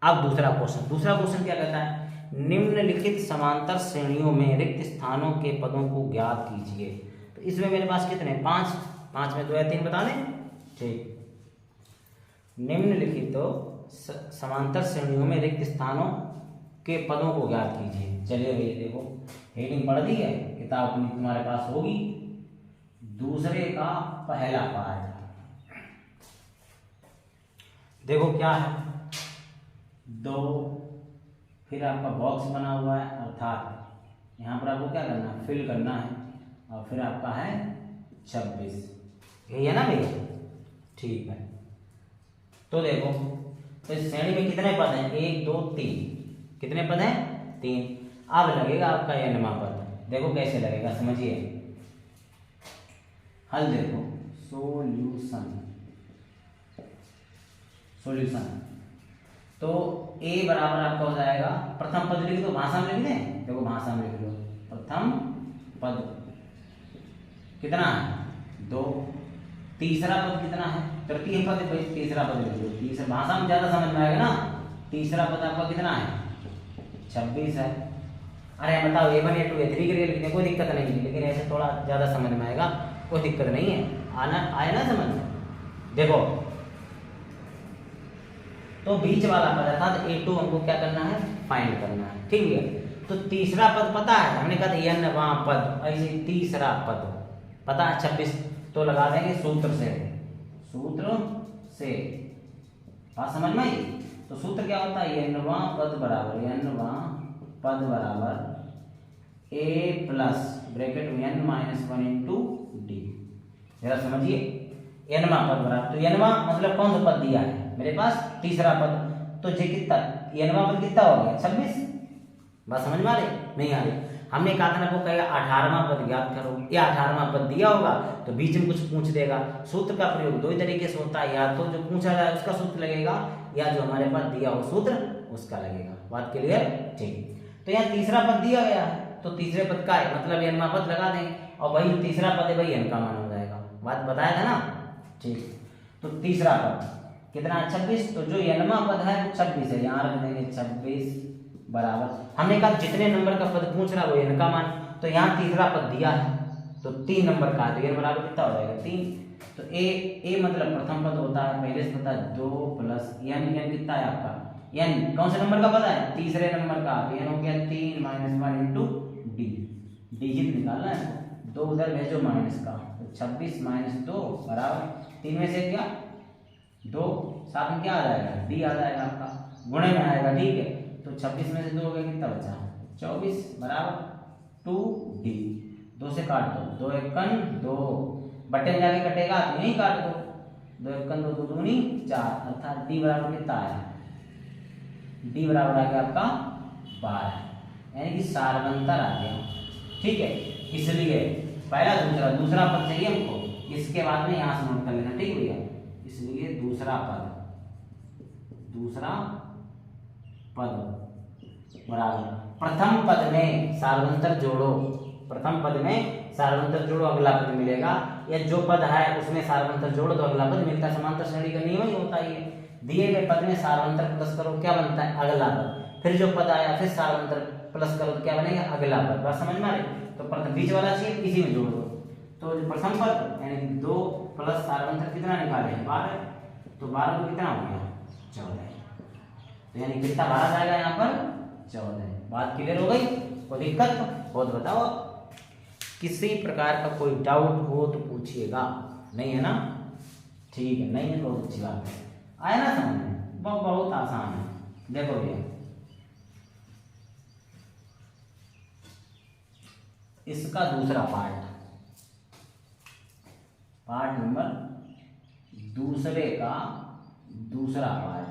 [SPEAKER 1] अब दूसरा क्वेश्चन क्या कहता है, निम्नलिखित समांतर श्रेणियों में रिक्त स्थानों के पदों को ज्ञात कीजिए। तो इसमें मेरे पास कितने, 5 में 2 या 3 बता दें, ठीक। निम्नलिखित समांतर श्रेणियों में रिक्त स्थानों के पदों को ज्ञात कीजिए। चलिए भैया देखो, हेडिंग पढ़ दी है, किताब अपनी तुम्हारे पास होगी, दूसरे का पहला पार्ट। देखो क्या है, 2, फिर आपका बॉक्स बना हुआ है, अर्थात यहाँ पर आपको क्या करना है, फिल करना है, और फिर आपका है 26, यही है ना भैया, ठीक है। तो देखो, तो इस श्रेणी में कितने पद हैं, 1 2 3, कितने पद हैं, 3। अब लगेगा आपका n वां पद, देखो कैसे लगेगा, समझिए। हल देखो, सॉल्यूशन, तो a बराबर आपका हो जाएगा, प्रथम पद लिख दो, भाषा में लिख दें, देखो भाषा में लिख लो, प्रथम पद कितना है, 2, तीसरा पद कितना है, तृतीय पद, तीसरा पद लिख लो, तीसरा भाषा में ज्यादा समझ में आएगा ना। तीसरा पद आपका कितना है, 26 है। अरे बताओ A1 A2 A3 के लिए लिखने कोई दिक्कत नहीं है, लेकिन ऐसे थोड़ा ज्यादा समझ में आएगा, कोई दिक्कत नहीं है, आया ना समझ में। देखो तो बीच वाला पद अर्थात A2 हमको क्या करना है, फाइंड करना है, ठीक है। तो तीसरा पद पता है, हमने कहा था n वां पद, ऐसे तीसरा पद पता है 26, तो लगा देंगे सूत्र से, बात समझ में आई। तो सूत्र क्या होता है, n वां पद बराबर a प्लस ब्रैकेट में n -1 इंटू डी। जरा समझिए, n वां पद बराबर, तो n वां मतलब कौन सा पद दिया है मेरे पास, तीसरा पद, तो ये कितना n वां पद कितना हो गया, 26। बात समझ में आ रही, नहीं आ रही। हमने कहा था ना, वो कहेगा 18वां पद ज्ञात करो, या 18वां पद दिया होगा तो बीच में कुछ पूछ देगा। सूत्र का प्रयोग दो ही तरीके से होता है, या तो जो पूछा जाए उसका सूत्र लगेगा, या जो हमारे पास दिया हो सूत्र उसका लगेगा। बात क्लियर? ठीक। तो यहाँ तीसरा पद दिया गया है, तो तीसरे पद का है मतलब n पद लगा देंगे, और वही जो तीसरा पद है वही n का मान हो जाएगा। बात बताया था ना? ठीक। तो तीसरा पद कितना है? 26। तो जो n पद है वो 26 है, यहाँ रख देंगे 26 बराबर, हमने कहा जितने नंबर का पद पूछ रहा है वो n का मान, तो यहाँ तीसरा पद दिया है तो 3 नंबर का है, तो n बराबर कितना हो जाएगा? 3। तो a मतलब प्रथम पद होता है, पहले से पता है 2 प्लस n, n कितना है आपका? n कौन से नंबर का पता है? तीसरे नंबर का, तो n हो गया 3 - 1 इंटू d, डिजिट निकालना है, 2 उधर भेजो माइनस का, तो 26 - 2 बराबर 3 में से क्या 2, साथ में क्या आ जाएगा? d आ जाएगा आपका, गुणे में आएगा, ठीक है। तो 26 में से 2 हो गया, कितना बचा? 24 बराबर 2d, 2 से काट दो, 2 × 1 2, बटे में जाके कटेगा तो यहीं काट दो, 2 × 1 2, 2 दूनी 4, अर्थात d बराबर कितना आया? d बराबर आ गया आपका 12, यानी कि सार्वंतर आ गया, ठीक है। इसलिए पहला दूसरा पद चाहिए हमको, इसके बाद में यहाँ से नोट कर लेना, ठीक भैया। इसलिए दूसरा पद बराबर प्रथम पद में सार्वंतर जोड़ो, प्रथम पद में सार्वंतर जोड़ो, अगला पद मिलेगा, या जो पद है उसमें सार्वंतर जोड़ो तो अगला पद मिलता है। समांतर श्रेणी का नियम ही होता है, दिए गए पद में सार्वंतर प्लस करो, क्या बनता है? अगला पद। फिर जो पद आया फिर सार्वंतर प्लस करो तो क्या बनेगा? अगला पद। बात समझ में आ रही? तो प्रथम बीच वाला चाहिए, इसी में जोड़ दो, तो जो प्रथम पद यानी 2 प्लस सार्वंतर कितना निकाले हैं? 12, तो 12 को कितना हो गया? 14, तो यानी कितना 12 जाएगा यहाँ पर? 14। बात क्लियर हो गई? कोई दिक्कत हो तो बताओ, किसी प्रकार का कोई डाउट हो तो पूछिएगा, नहीं है ना? ठीक है, नहीं है बहुत अच्छी बात है, आया ना समझ में? बहुत आसान है। देखो भैया, इसका दूसरा पार्ट नंबर दूसरे का दूसरा पार्ट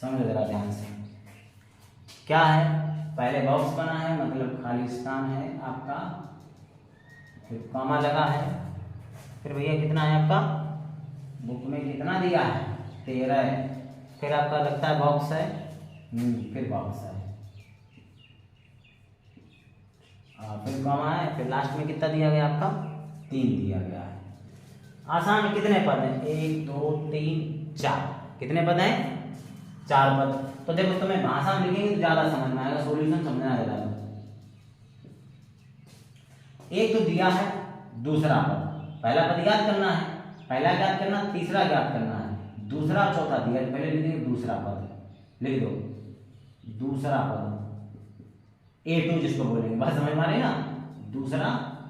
[SPEAKER 1] समझो जरा ध्यान से। क्या है? पहले बॉक्स बना है, मतलब खाली स्थान है आपका, फिर कॉमा लगा है, फिर भैया कितना है आपका? बुक में कितना दिया है? 13, फिर आपका लगता है बॉक्स है, फिर बॉक्स है, फिर कॉमा है, फिर लास्ट में कितना दिया गया आपका? 3 दिया गया है। आसान। कितने पद हैं? 1 2 3 4, कितने पद हैं? 4 पद। तो देखो तुम्हें भाषा में लिखेंगे तो ज्यादा समझ में आएगा, सॉल्यूशन समझना आएगा। एक तो दिया है दूसरा पद, पहला पद याद करना है, पहला याद करना, तीसरा याद करना है, दूसरा चौथा दिया है, पहले लिख देंगे दूसरा पद, लिख दो दूसरा पद, A2 जिसको बोलेंगे, बात समझ में आ रही ना? दूसरा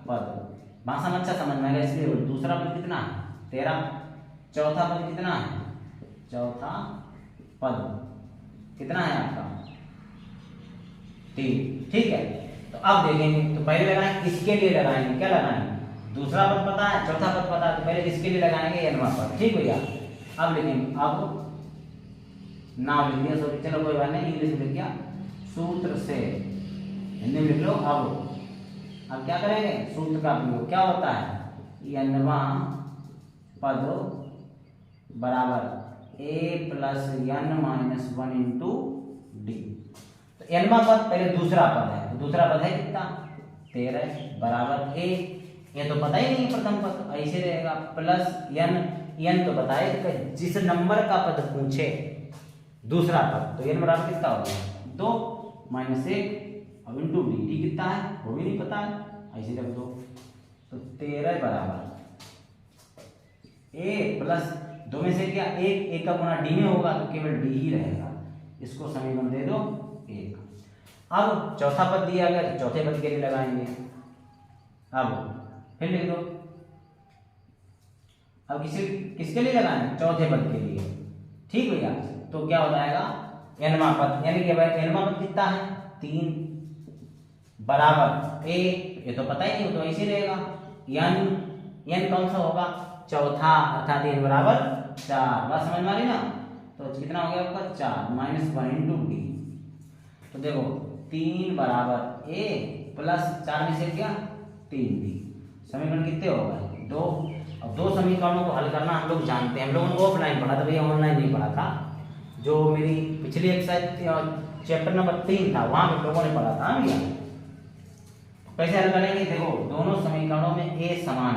[SPEAKER 1] पद भाषा में अच्छा समझ में आएगा, इसलिए दूसरा पद कितना है? 13, चौथा पद कितना है? चौथा पद कितना है आपका? 3, ठीक है। तो अब देखेंगे, तो पहले लगाएंगे इसके लिए, लगाएंगे क्या लगाएंगे? दूसरा पद पता है, चौथा पद पता है, तो पहले इसके लिए लगाएंगे n पद, ठीक भैया। अब लिखेंगे, अब नाम लिख दिया, सॉरी चलो कोई बात नहीं, इंग्लिश में लिख दिया, सूत्र से हिंदी में लिख लो। अब क्या करेंगे? सूत्र का प्रयोग क्या होता है? n पद बराबर a plus n - 1 into D. तो n पद पहले दूसरा पद है, तो दूसरा पद है कितना? 13 बराबर a, ये तो पता ही नहीं प्रथम पद, ऐसे रहेगा, प्लस n तो बताए कि जिस नंबर का पद पूछे दूसरा पद, तो n बराबर कितना हो गया? 2 - 1, अब इंटू डी कितना है वो भी नहीं पता है, ऐसे रख दो। तो 13 बराबर a प्लस 2 में से क्या? 1 का गुना डी में होगा तो केवल डी ही रहेगा, इसको समीकरण दे दो 1। अब चौथा पद दिया गया तो चौथे पद के लिए लगाएंगे, अब फिर लिख दो, अब किसके लिए लगाएंगे? चौथे पद के लिए, ठीक भैया। तो क्या हो जाएगा? n पद, यानी कि n पद कितना है? 3 बराबर a, ये तो पता ही नहीं, तो ऐसे रहेगा, n कौन सा होगा? चौथा, अर्थात n बराबर 4। बात समझ में आ रही ना? तो कितना हो गया आपका? 4 - 1 इंटू डी। तो देखो 3 बराबर ए प्लस 4 में से क्या 3 बी। समीकरण कितने हो गए 2। अब 2 समीकरणों को हल करना हम लोग जानते हैं, हम लोगों ने ऑफलाइन पढ़ा था भैया, ऑनलाइन नहीं पढ़ा था। जो मेरी पिछली एक्सरसाइज चैप्टर नंबर 3 था वहां पे लोगों ने पढ़ा था भैया। कैसे हल करेंगे, देखो दोनों समीकरणों में ए समान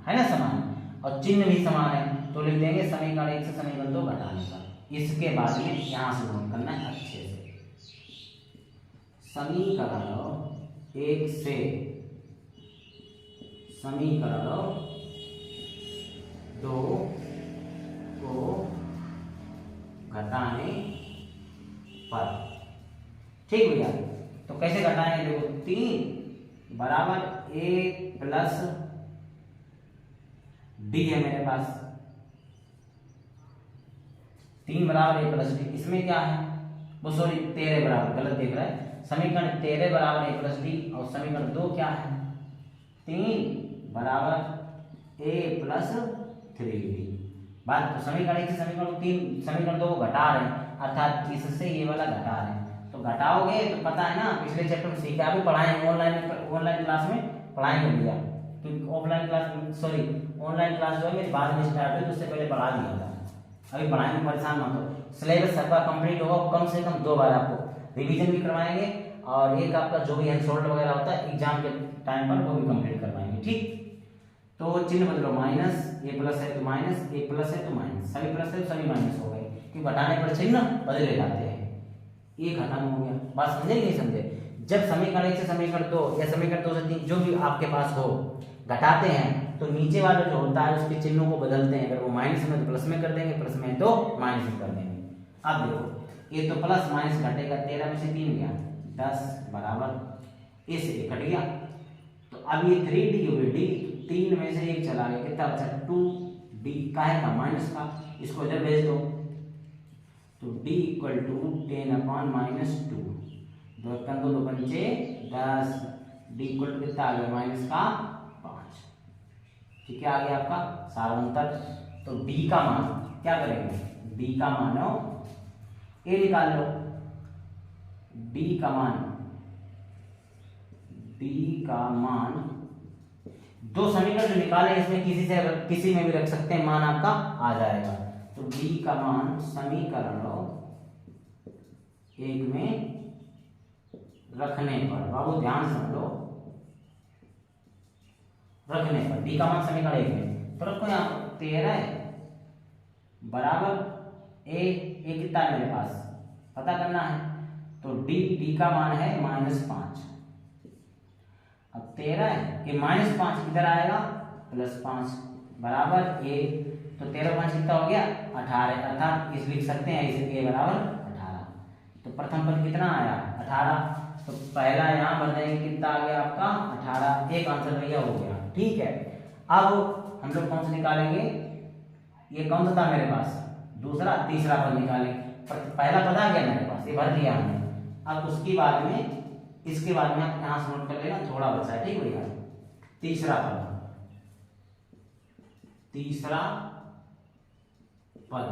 [SPEAKER 1] है ना, समान और चिन्ह भी समान है, तो लिख देंगे समीकरण 1 से समीकरण 2 घटाने का। इसके बाद में यहाँ से नोट करना है अच्छे से, समीकरण 1 से समीकरण 2 को घटाने पर। ठीक भैया, तो कैसे घटाएंगे, देखो 3 बराबर ए प्लस डी है मेरे पास, 3 बराबर ए प्लस डी। इसमें क्या है वो, सॉरी 13 बराबर, गलत देख रहा है। समीकरण 13 बराबर ए प्लस डी और समीकरण 2 क्या है 3 बराबर ए प्लस 3डी। बात तो समीकरण 1 से समीकरण 3 समीकरण 2 को घटा रहे हैं, अर्थात इससे ये वाला घटा रहे हैं। तो घटाओगे तो पता है ना, पिछले चैप्टर में सीखा भी, पढ़ाएंगे ऑनलाइन क्लास में पढ़ाएंगे भैया, क्योंकि offline class sorry online class जो है मेरी बाद में स्टार्ट हुई, तो उससे पहले पढ़ा दिया था। अभी पढ़ाएंगे, परेशान मत हो। सिलेबस सबका कंप्लीट होगा, कम से कम 2 बार आपको रिवीजन भी करवाएंगे और एक आपका जो भी हैंड वगैरह होता है एग्जाम के टाइम पर वो भी कंप्लीट करवाएंगे। ठीक, तो चिन्ह बदलो, माइनस ए प्लस है तो माइनस, ए प्लस है तो माइनस, सभी प्लस है तो सभी माइनस हो गए, क्योंकि घटाने पर चिन्ह बदले जाते हैं। ये खत्म हो गया, बात समझे कि नहीं समझे। जब समीकरण 1 से समीकरण 2 या समीकरण 2 से 3 जो भी आपके पास हो घटाते हैं, तो नीचे वाला जो होता है उसके चिन्हों को बदलते हैं। अगर वो माइनस में तो प्लस में कर देंगे, प्लस में तो माइनस में कर देंगे। अब देखो ये तो प्लस माइनस घटेगा, 13 में से 3 गया 10 बराबर ए से ए कट गया। तो अब ये 3d हो गई, डी 3 में से 1 चला गया, कितना बचा 2d का है का माइनस का, इसको इधर भेज दो। तो d इक्वल टू 10/-2, 2 पंचे 10, d इक्वल टू कितना आ गया माइनस का 5। ठीक है, आ गया आपका सारांतर। तो d का मान क्या करेंगे, d का मान a निकाल लो, d का मान 2 समीकरण जो निकाले इसमें किसी में भी रख सकते हैं, मान आपका आ जाएगा। तो d का मान समीकरण 1 में रखने पर, बाबू ध्यान समझ लो, रखने पर d का मान समीकरण 1 में तो रखो यहाँ 13 बराबर a कितना है मेरे पास पता करना है। तो d का मान है -5। अब 13 है, ये -5 किधर आएगा +5 बराबर a। तो 13 कितना हो गया 18, अर्थात इस लिख सकते हैं इसे a बराबर 18। तो प्रथम पद कितना आया 18, तो पहला यहाँ भर देंगे, कितना आ गया आपका 18। एक आंसर भैया हो गया। ठीक है, अब हम लोग कौन सा निकालेंगे, ये कौन सा था मेरे पास दूसरा, तीसरा पद निकालेंगे। पहला पद आ गया मेरे पास, ये भर दिया हमने। अब उसके बाद में इसके बाद में आप यहाँ से नोट कर लेना, थोड़ा बचा है। ठीक भैया, तीसरा पद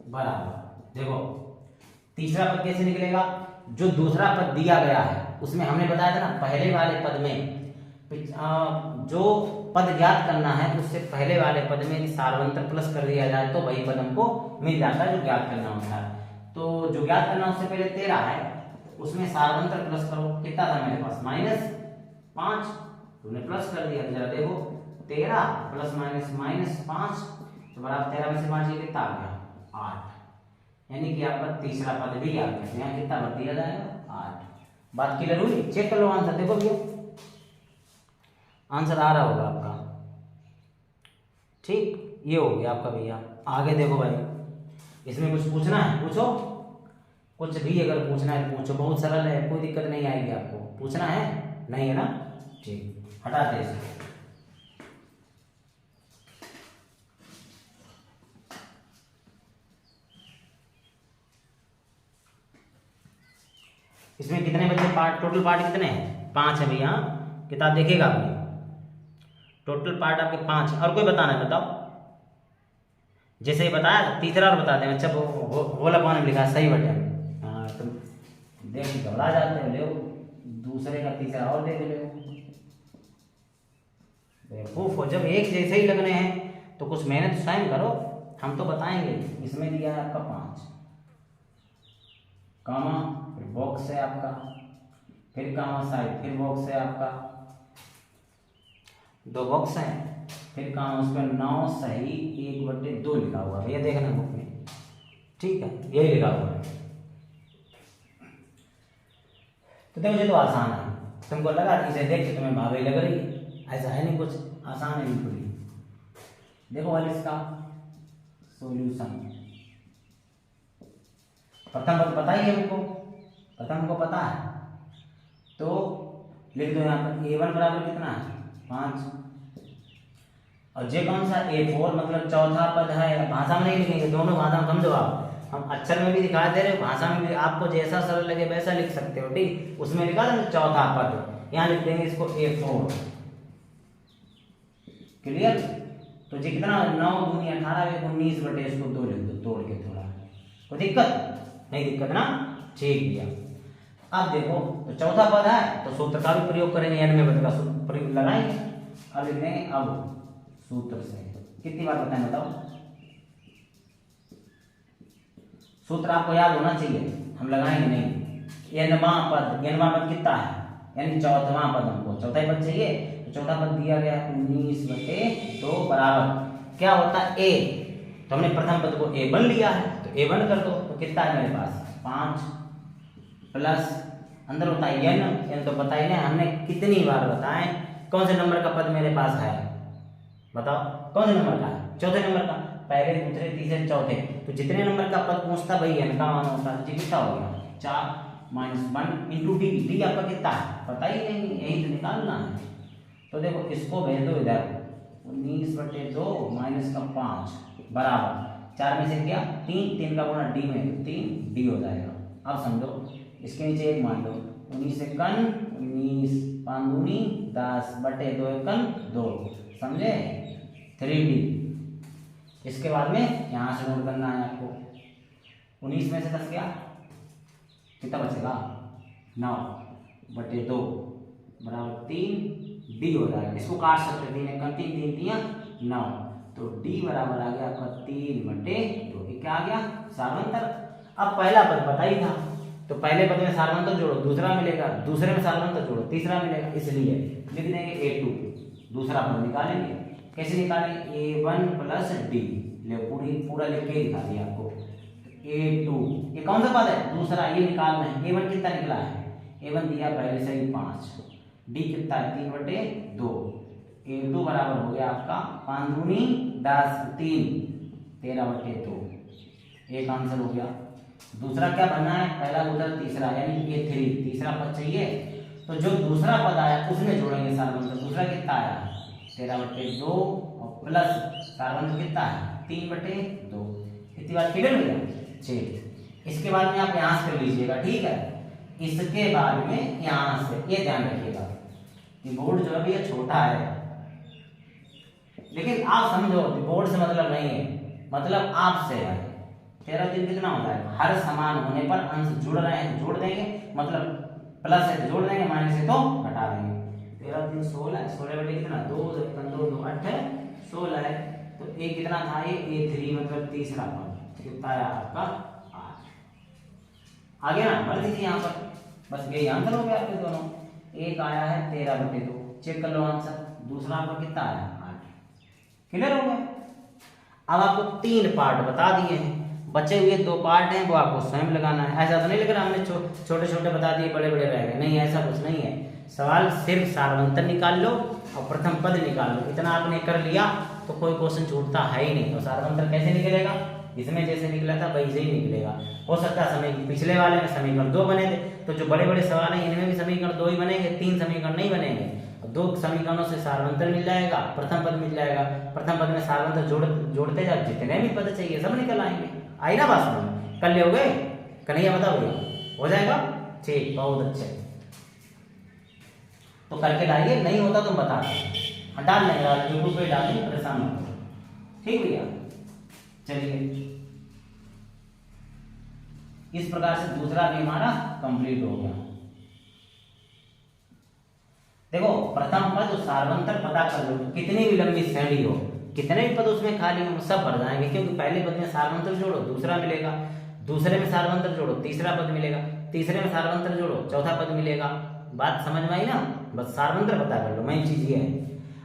[SPEAKER 1] बराबर, देखो तीसरा पद कैसे निकलेगा, जो दूसरा पद दिया गया है उसमें हमने बताया था ना, पहले वाले पद में जो पद ज्ञात करना है उससे पहले वाले पद में सार्वंतर प्लस कर दिया जाए तो वही पद हमको मिल जाता है जो ज्ञात करना होता है। तो जो ज्ञात करना उससे पहले 13 है, उसमें सार्वंतर प्लस करो, कितना था मेरे पास -5, तुमने प्लस कर दिया। जरा देखो 13 प्लस -5 तो बराबर 13 में से 5 कितना आ गया 8, यानी कि आपका तीसरा पद भी आ गया। यहाँ कितना भर दिया जाएगा 8। बात क्लियर हुई, चेक कर लो आंसर, देखो भैया आंसर आ रहा होगा आपका। ठीक, ये हो गया आपका भैया। आगे देखो भाई, इसमें कुछ पूछना है पूछो, कुछ भी अगर पूछना है पूछो, बहुत सरल है, कोई दिक्कत नहीं आएगी आपको। पूछना है नहीं है ना, ठीक, हटाते हैं इसे। इसमें कितने बच्चे पार्ट, टोटल पार्ट कितने हैं 5 है भैया, किताब देखेगा आपने, टोटल पार्ट आपके 5। और कोई बताना है बताओ, जैसे ही बताया तीसरा और बताते हैं। अच्छा वो वाला कौन लिखा है सही बटन, हाँ तुम देख घबरा जाते हो, ले दूसरे का तीसरा और देख लो। बेवकूफ हो, जब एक जैसे ही लगने हैं तो कुछ मेहनत स्वयं करो, हम तो बताएंगे। इसमें दिया है आपका 5 कामा, फिर बॉक्स है आपका, फिर कामा साइड, फिर बॉक्स है आपका, 2 बॉक्स हैं, फिर कामा, उस पर 9 सही 1/2 लिखा हुआ है, भैया देखना बुक में, ठीक है, यही लिखा हुआ है। तो देखो ये तो आसान है, तुमको लगा इसे देख के तुम्हें भाभी लग रही है, ऐसा है नहीं, कुछ आसान है बिल्कुल ही। देखो वाले इसका सॉल्यूशन, प्रथम पद पता ही है हमको, प्रथम को पता है, तो लिख दो यहाँ पर a1 बराबर कितना है 5, और जे कौन सा a4 मतलब चौथा पद है। भाषा में नहीं लिखेंगे, दोनों भाषा में समझो आप, हम अक्षर में भी दिखा दे रहे हो, भाषा में भी आपको जैसा सरल लगे वैसा लिख सकते हो, ठीक। उसमें लिखा था चौथा पद, यहाँ लिख देंगे इसको a4, क्लियर। तो जी कितना 9 दूनी 18 19 बटे इसको 2 लिख दो तोड़ के, थोड़ा कोई दिक्कत नहीं, दिक्कत ना, ठीक भैया। अब देखो तो चौथा पद है तो सूत्र का भी प्रयोग करेंगे, n में बदला प्रयोग लगाएंगे। अब लिख देंगे अब सूत्र से, कितनी बार बताएं बताओ, सूत्र आपको याद होना चाहिए, हम लगाएंगे नहीं। nवां पद कितना है, यानी चौथवां पद, हमको चौथा ही पद चाहिए, तो चौथा पद दिया गया 19/2 बराबर क्या होता है a, तो हमने प्रथम पद को a1 लिया है तो a1 कर दो, तो कितना है मेरे पास 5 प्लस अंदर होता है n तो पता ही नहीं, हमने कितनी बार बताएं कौन से नंबर का पद मेरे पास है, बताओ कौन से नंबर का है, चौथे नंबर का, पहले दूसरे तीसरे चौथे, तो जितने नंबर का पद पूछता भाई n का मान होता है, कितना हो गया 4 -1 इंटू डी, डी आपका कितना है पता ही नहीं, यही तो निकालना है। तो देखो इसको भेज दो इधर, 19/2 माइनस का 5 बराबर 4 में से क्या 3 का गुणा डी में 3 डी हो जाएगा। अब समझो इसके नीचे एक मान लो, 19 से कन 19 5 दूनी 10 बटे 2 एकन 2, समझे 3D। इसके बाद में यहाँ से नोट करना है आपको, 19 में से 10 गया कितना बचेगा 9/2 बराबर 3 डी हो जाएगा, इसको काट सकते 3 एकन 3 3 3 9, तो डी बराबर आ गया आपका 3/2, ये क्या आ गया सार्वंतर। अब पहला पद पता ही था तो पहले पद में सार्वंतर जोड़ो, दूसरा मिलेगा, दूसरे में सार्वंतर जोड़ो, तीसरा मिलेगा, इसलिए लिख देंगे a2, दूसरा पद निकालेंगे, कैसे निकालेंगे a1 प्लस डी, ले पूरा लिख के दिखा दिया आपको, a2 ये कौन सा पद है दूसरा, ये निकालना है, a1 कितना निकला है, a1 दिया पहले से ही 5, डी कितना है 3/2, a2 बराबर हो गया आपका 5 दूनी 10 3 13/2, एक आंसर हो गया। दूसरा क्या बनना है, पहला दूसरा तीसरा यानी a3, तीसरा पद चाहिए, तो जो दूसरा पद आया उसमें जोड़ेंगे सार्वंतर, दूसरा कितना आया 13/2 और प्लस सार्वंतर कितना है 3/2, इतनी बात क्लियर हो गया। चलिए इसके बाद में आप यहाँ से कर लीजिएगा, ठीक है। इसके बाद में यहाँ से ये ध्यान रखिएगा कि बोर्ड जो है ये छोटा है, लेकिन आप समझो बोर्ड से मतलब नहीं है, मतलब आपसे है। 13 दिन कितना होता है, हर समान होने पर अंश जुड़ रहे हैं तो जोड़ देंगे, मतलब प्लस है तो जोड़ देंगे, माइनस है तो घटा देंगे। 13 दिन 16, 16 बटे कितना 2 2 2 8 है 16 है, तो ये कितना था ये a3 मतलब तीसरा पद कितना आया आपका 8, आ गया ना, भर दीजिए यहाँ पर, बस यही आंसर हो गया आपके दोनों। एक आया है 13/2, चेक कर लो आंसर, दूसरा आपका कितना आया 8, क्लियर हो गया। अब आपको 3 पार्ट बता दिए हैं, बचे हुए 2 पार्ट हैं वो आपको स्वयं लगाना है। ऐसा तो नहीं लग रहा हमने छोटे छोटे बता दिए बड़े बड़े रह गए, नहीं ऐसा कुछ नहीं है। सवाल सिर्फ सार्वंतर निकाल लो और प्रथम पद निकाल लो, इतना आपने कर लिया तो कोई क्वेश्चन छूटता है ही नहीं। तो सार्वंतर कैसे निकलेगा, इसमें जैसे निकला था वैसे ही निकलेगा। हो सकता है समय पिछले वाले में समीकरण 2 बने थे, तो जो बड़े बड़े सवाल हैं इनमें भी समीकरण 2 ही बनेंगे, 3 समीकरण नहीं बनेंगे। 2 समीकरणों से सार्वंतर मिल जाएगा, प्रथम पद मिल जाएगा, प्रथम पद में सार्वंतर जोड़ते जाओ, जितने भी पद चाहिए सब निकल आएंगे। आई ना बात समझ, कर लोगे कन्हैया बताओ भैया हो जाएगा, ठीक बहुत अच्छे। तो करके लाइए, नहीं होता तो बता दें, डाल लेंगे यूट्यूब पे डाल देंगे, परेशान मत हो, ठीक भैया। चलिए इस प्रकार से दूसरा भी हमारा कंप्लीट हो गया। देखो प्रथम पद और सार्वंतर पता कर लो, कितनी भी लंबी श्रेणी हो, कितने भी पद उसमें खाली हो सब भर जाएंगे, क्योंकि पहले पद में सार्वंतर जोड़ो दूसरा मिलेगा, दूसरे में सार्वंतर जोड़ो तीसरा पद मिलेगा, तीसरे में सार्वंतर जोड़ो चौथा पद मिलेगा। बात समझ में आई ना? बस सार्वंतर पता कर लो, मेन चीज ये है।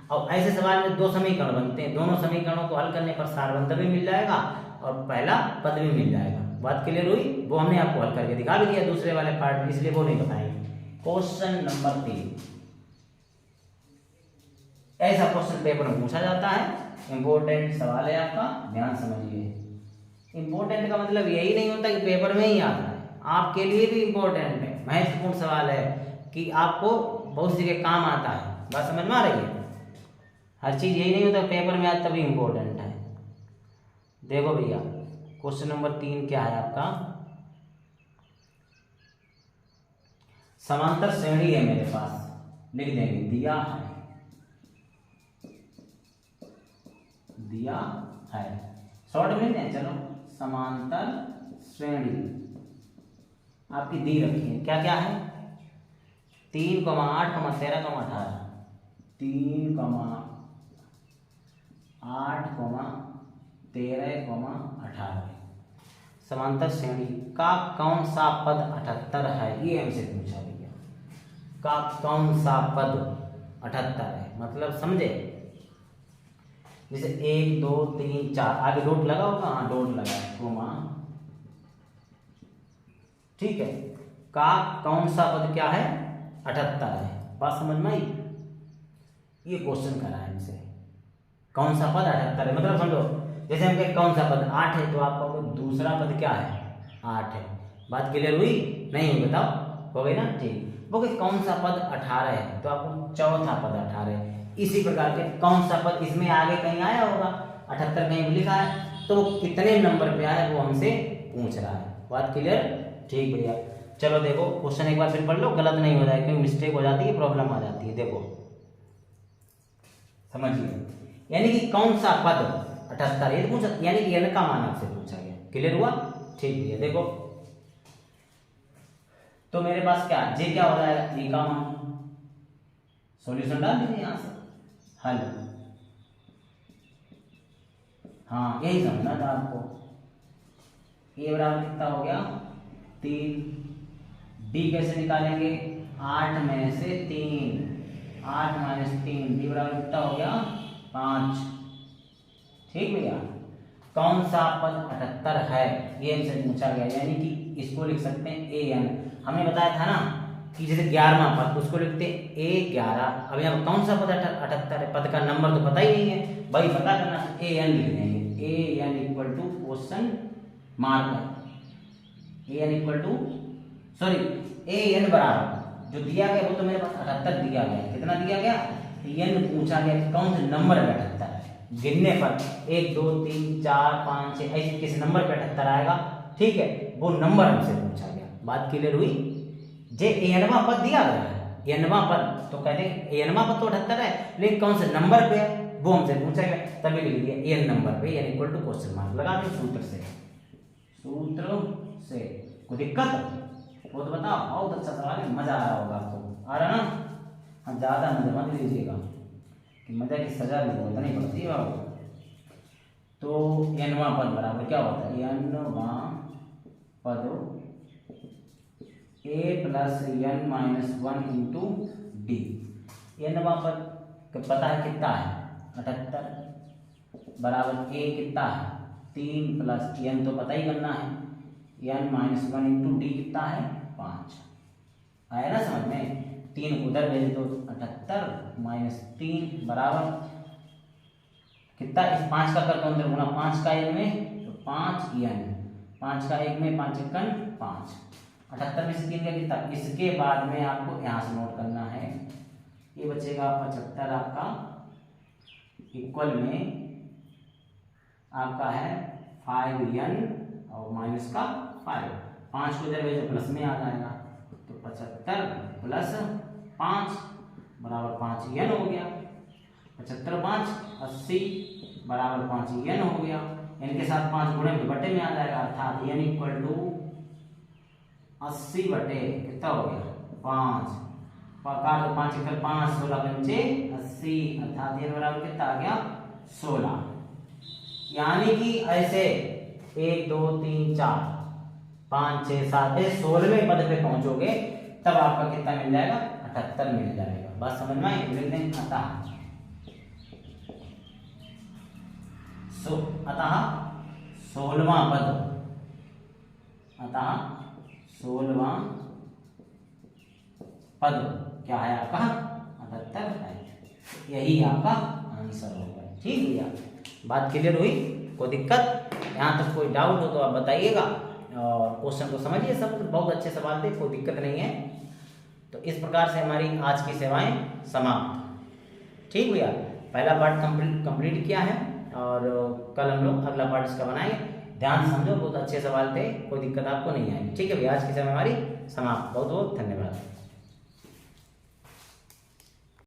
[SPEAKER 1] और ऐसे सवाल में दो समीकरण बनते हैं, दोनों समीकरणों को हल करने पर सार्वंतर भी मिल जाएगा और पहला पद भी मिल जाएगा। बात क्लियर हुई? वो हमने आपको हल करके दिखा भी दिया दूसरे वाले पार्ट में, इसलिए वो नहीं बताएंगे। क्वेश्चन नंबर 3, ऐसा क्वेश्चन पेपर में पूछा जाता है, इंपॉर्टेंट सवाल है आपका, ध्यान समझिए। इंपॉर्टेंट का मतलब यही नहीं होता कि पेपर में ही आता है, आपके लिए भी इंपॉर्टेंट है, महत्वपूर्ण सवाल है कि आपको बहुत सी जगह काम आता है। बात समझ में आ रही है? हर चीज यही नहीं होता पेपर में आता तभी इंपॉर्टेंट है। देखो भैया क्वेश्चन नंबर 3 क्या है आपका, समांतर श्रेणी है मेरे पास, लिख देंगे दिया है, दिया है, शॉर्ट में नहीं, चलो समांतर श्रेणी आपकी दी रखी है, क्या क्या है 3, 8, 13, 18, 3, 8, 13, 18 समांतर श्रेणी का कौन सा पद 78 है, ये हमसे पूछा भैया, का कौन सा पद 78 है, मतलब समझे? जैसे 1, 2, 3, 4 आगे डॉट लगा होगा, हाँ डॉट लगा है, कोमा, ठीक है, का कौन सा पद क्या है 78 है। बात समझ में आई? ये क्वेश्चन करा है इनसे, कौन सा पद 78 है, मतलब समझो जैसे हम कहें कौन सा पद 8 है, तो आपका दूसरा पद क्या है 8 है। बात क्लियर हुई? नहीं हुई बताओ, हो गई ना? ठीक। वो कौन सा पद 18 है, तो आपको चौथा पद 18 है। इसी प्रकार के कौन सा पद इसमें आगे कहीं आया होगा 78 कहीं लिखा है, तो कितने नंबर पे आया वो हमसे पूछ रहा है। बात क्लियर? ठीक भैया, चलो देखो क्वेश्चन एक बार फिर पढ़ लो, गलत नहीं हो जाए, क्योंकि मिस्टेक हो जाती है, प्रॉब्लम आ जाती है। देखो समझिए, यानी कि कौन सा पद 78 ये पूछा, यानी कि n का मान आपसे पूछा गया। क्लियर हुआ? ठीक भैया, देखो तो मेरे पास क्या जे क्या हो जाएगा, ए का मान, सॉल्यूशन डाल दीजिए यहां से, हल। हाँ यही समझना था आपको। ए बराबर कितना हो गया 3, डी कैसे निकालेंगे 8 में से 3, 8 माइनस 3, डी बराबर कितना हो गया 5। ठीक भैया, कौन सा पद 78 है ये हमसे पूछा गया, यानी कि इसको लिख सकते हैं ए एन। हमने बताया था ना कि जैसे 11वां पद उसको लिखते हैं A11। अब यहाँ कौन सा पद 78 है, पद का नंबर तो पता ही नहीं है भाई, पता करना ए एन लिख देंगे, a n equal to question mark, a n equal to sorry a n बराबर जो दिया गया वो तो मेरे पास 78 दिया गया, कितना दिया गया एन पूछा गया कि कौन से नंबर पे 78 है, गिनने पर 1 2 3 4 5 6 ऐसे किस नंबर पे 78 आएगा, ठीक है, वो नंबर हमसे पूछा गया। बात क्लियर हुई? जे एनवा पद दिया गया है, एनवा पद तो कहते हैं एनवा पद तो 78 है, लेकिन कौन से नंबर पे है वो हमसे पूछा गया, तभी लिख दिया एन नंबर पे, N equal to question mark लगा दो सूत्र से, सूत्र से। कोई दिक्कत वो तो बताओ, बहुत अच्छा सवाल है, मजा आ रहा होगा आपको, आ रहा ना? हाँ ज्यादा मजा मत लीजिएगा कि मजा की सजा भी बहुत नहीं पड़ती है बाबू। तो एनवा पद बराबर क्या होता है, एनवा पद a plus n minus 1 into d. एनवा पद पता है कितना है 78 बराबर ए कितना है 3 प्लस एन तो पता ही करना है, एन माइनस 1 इंटू डी कितना है 5। आया ना समझ में? 3 उधर भेज दो, 78 माइनस 3 बराबर कितना, इस 5 का कर दो अंदर गुना, 5 का 1 में तो 5 एन, 5 का 1 में 5 एकन 5, 78 में से 3 का कितना। इसके बाद में आपको यहाँ से नोट करना है, ये बचेगा 75 आपका इक्वल में आपका है 5n और माइनस का 5, 5 को इधर भेजो प्लस में आ जाएगा, तो 75 प्लस 5 बराबर 5n हो गया, 75 5 80 बराबर 5n हो गया, इनके साथ 5 गुणे में बटे में आ जाएगा, अर्थात n इक्वल टू 80 बटे कितना हो गया 5, काट 5 1 5 16 पंचे 80 अर्थात ये बराबर कितना आ गया 16। यानी कि ऐसे 1 2 3 4 5 6 7 16वें पद पे पहुंचोगे तब आपका कितना मिल जाएगा 78 मिल जाएगा। बात समझ में आई? लिख दें अतः 16वां पद, अतः 16वां पद क्या है आपका 78 है। यही आपका आंसर होगा। ठीक भैया, बात क्लियर हुई? कोई दिक्कत? यहाँ तक कोई डाउट हो तो आप बताइएगा और क्वेश्चन को समझिए। सब बहुत अच्छे सवाल थे, कोई दिक्कत नहीं है। तो इस प्रकार से हमारी आज की सेवाएं समाप्त। ठीक भैया, पहला पार्ट कंप्लीट किया है और कल हम लोग अगला पार्ट इसका बनाएंगे। ध्यान समझो, बहुत अच्छे सवाल थे, कोई दिक्कत आपको नहीं आएगी। ठीक है भैया, आज की सेवा हमारी समाप्त। बहुत बहुत धन्यवाद।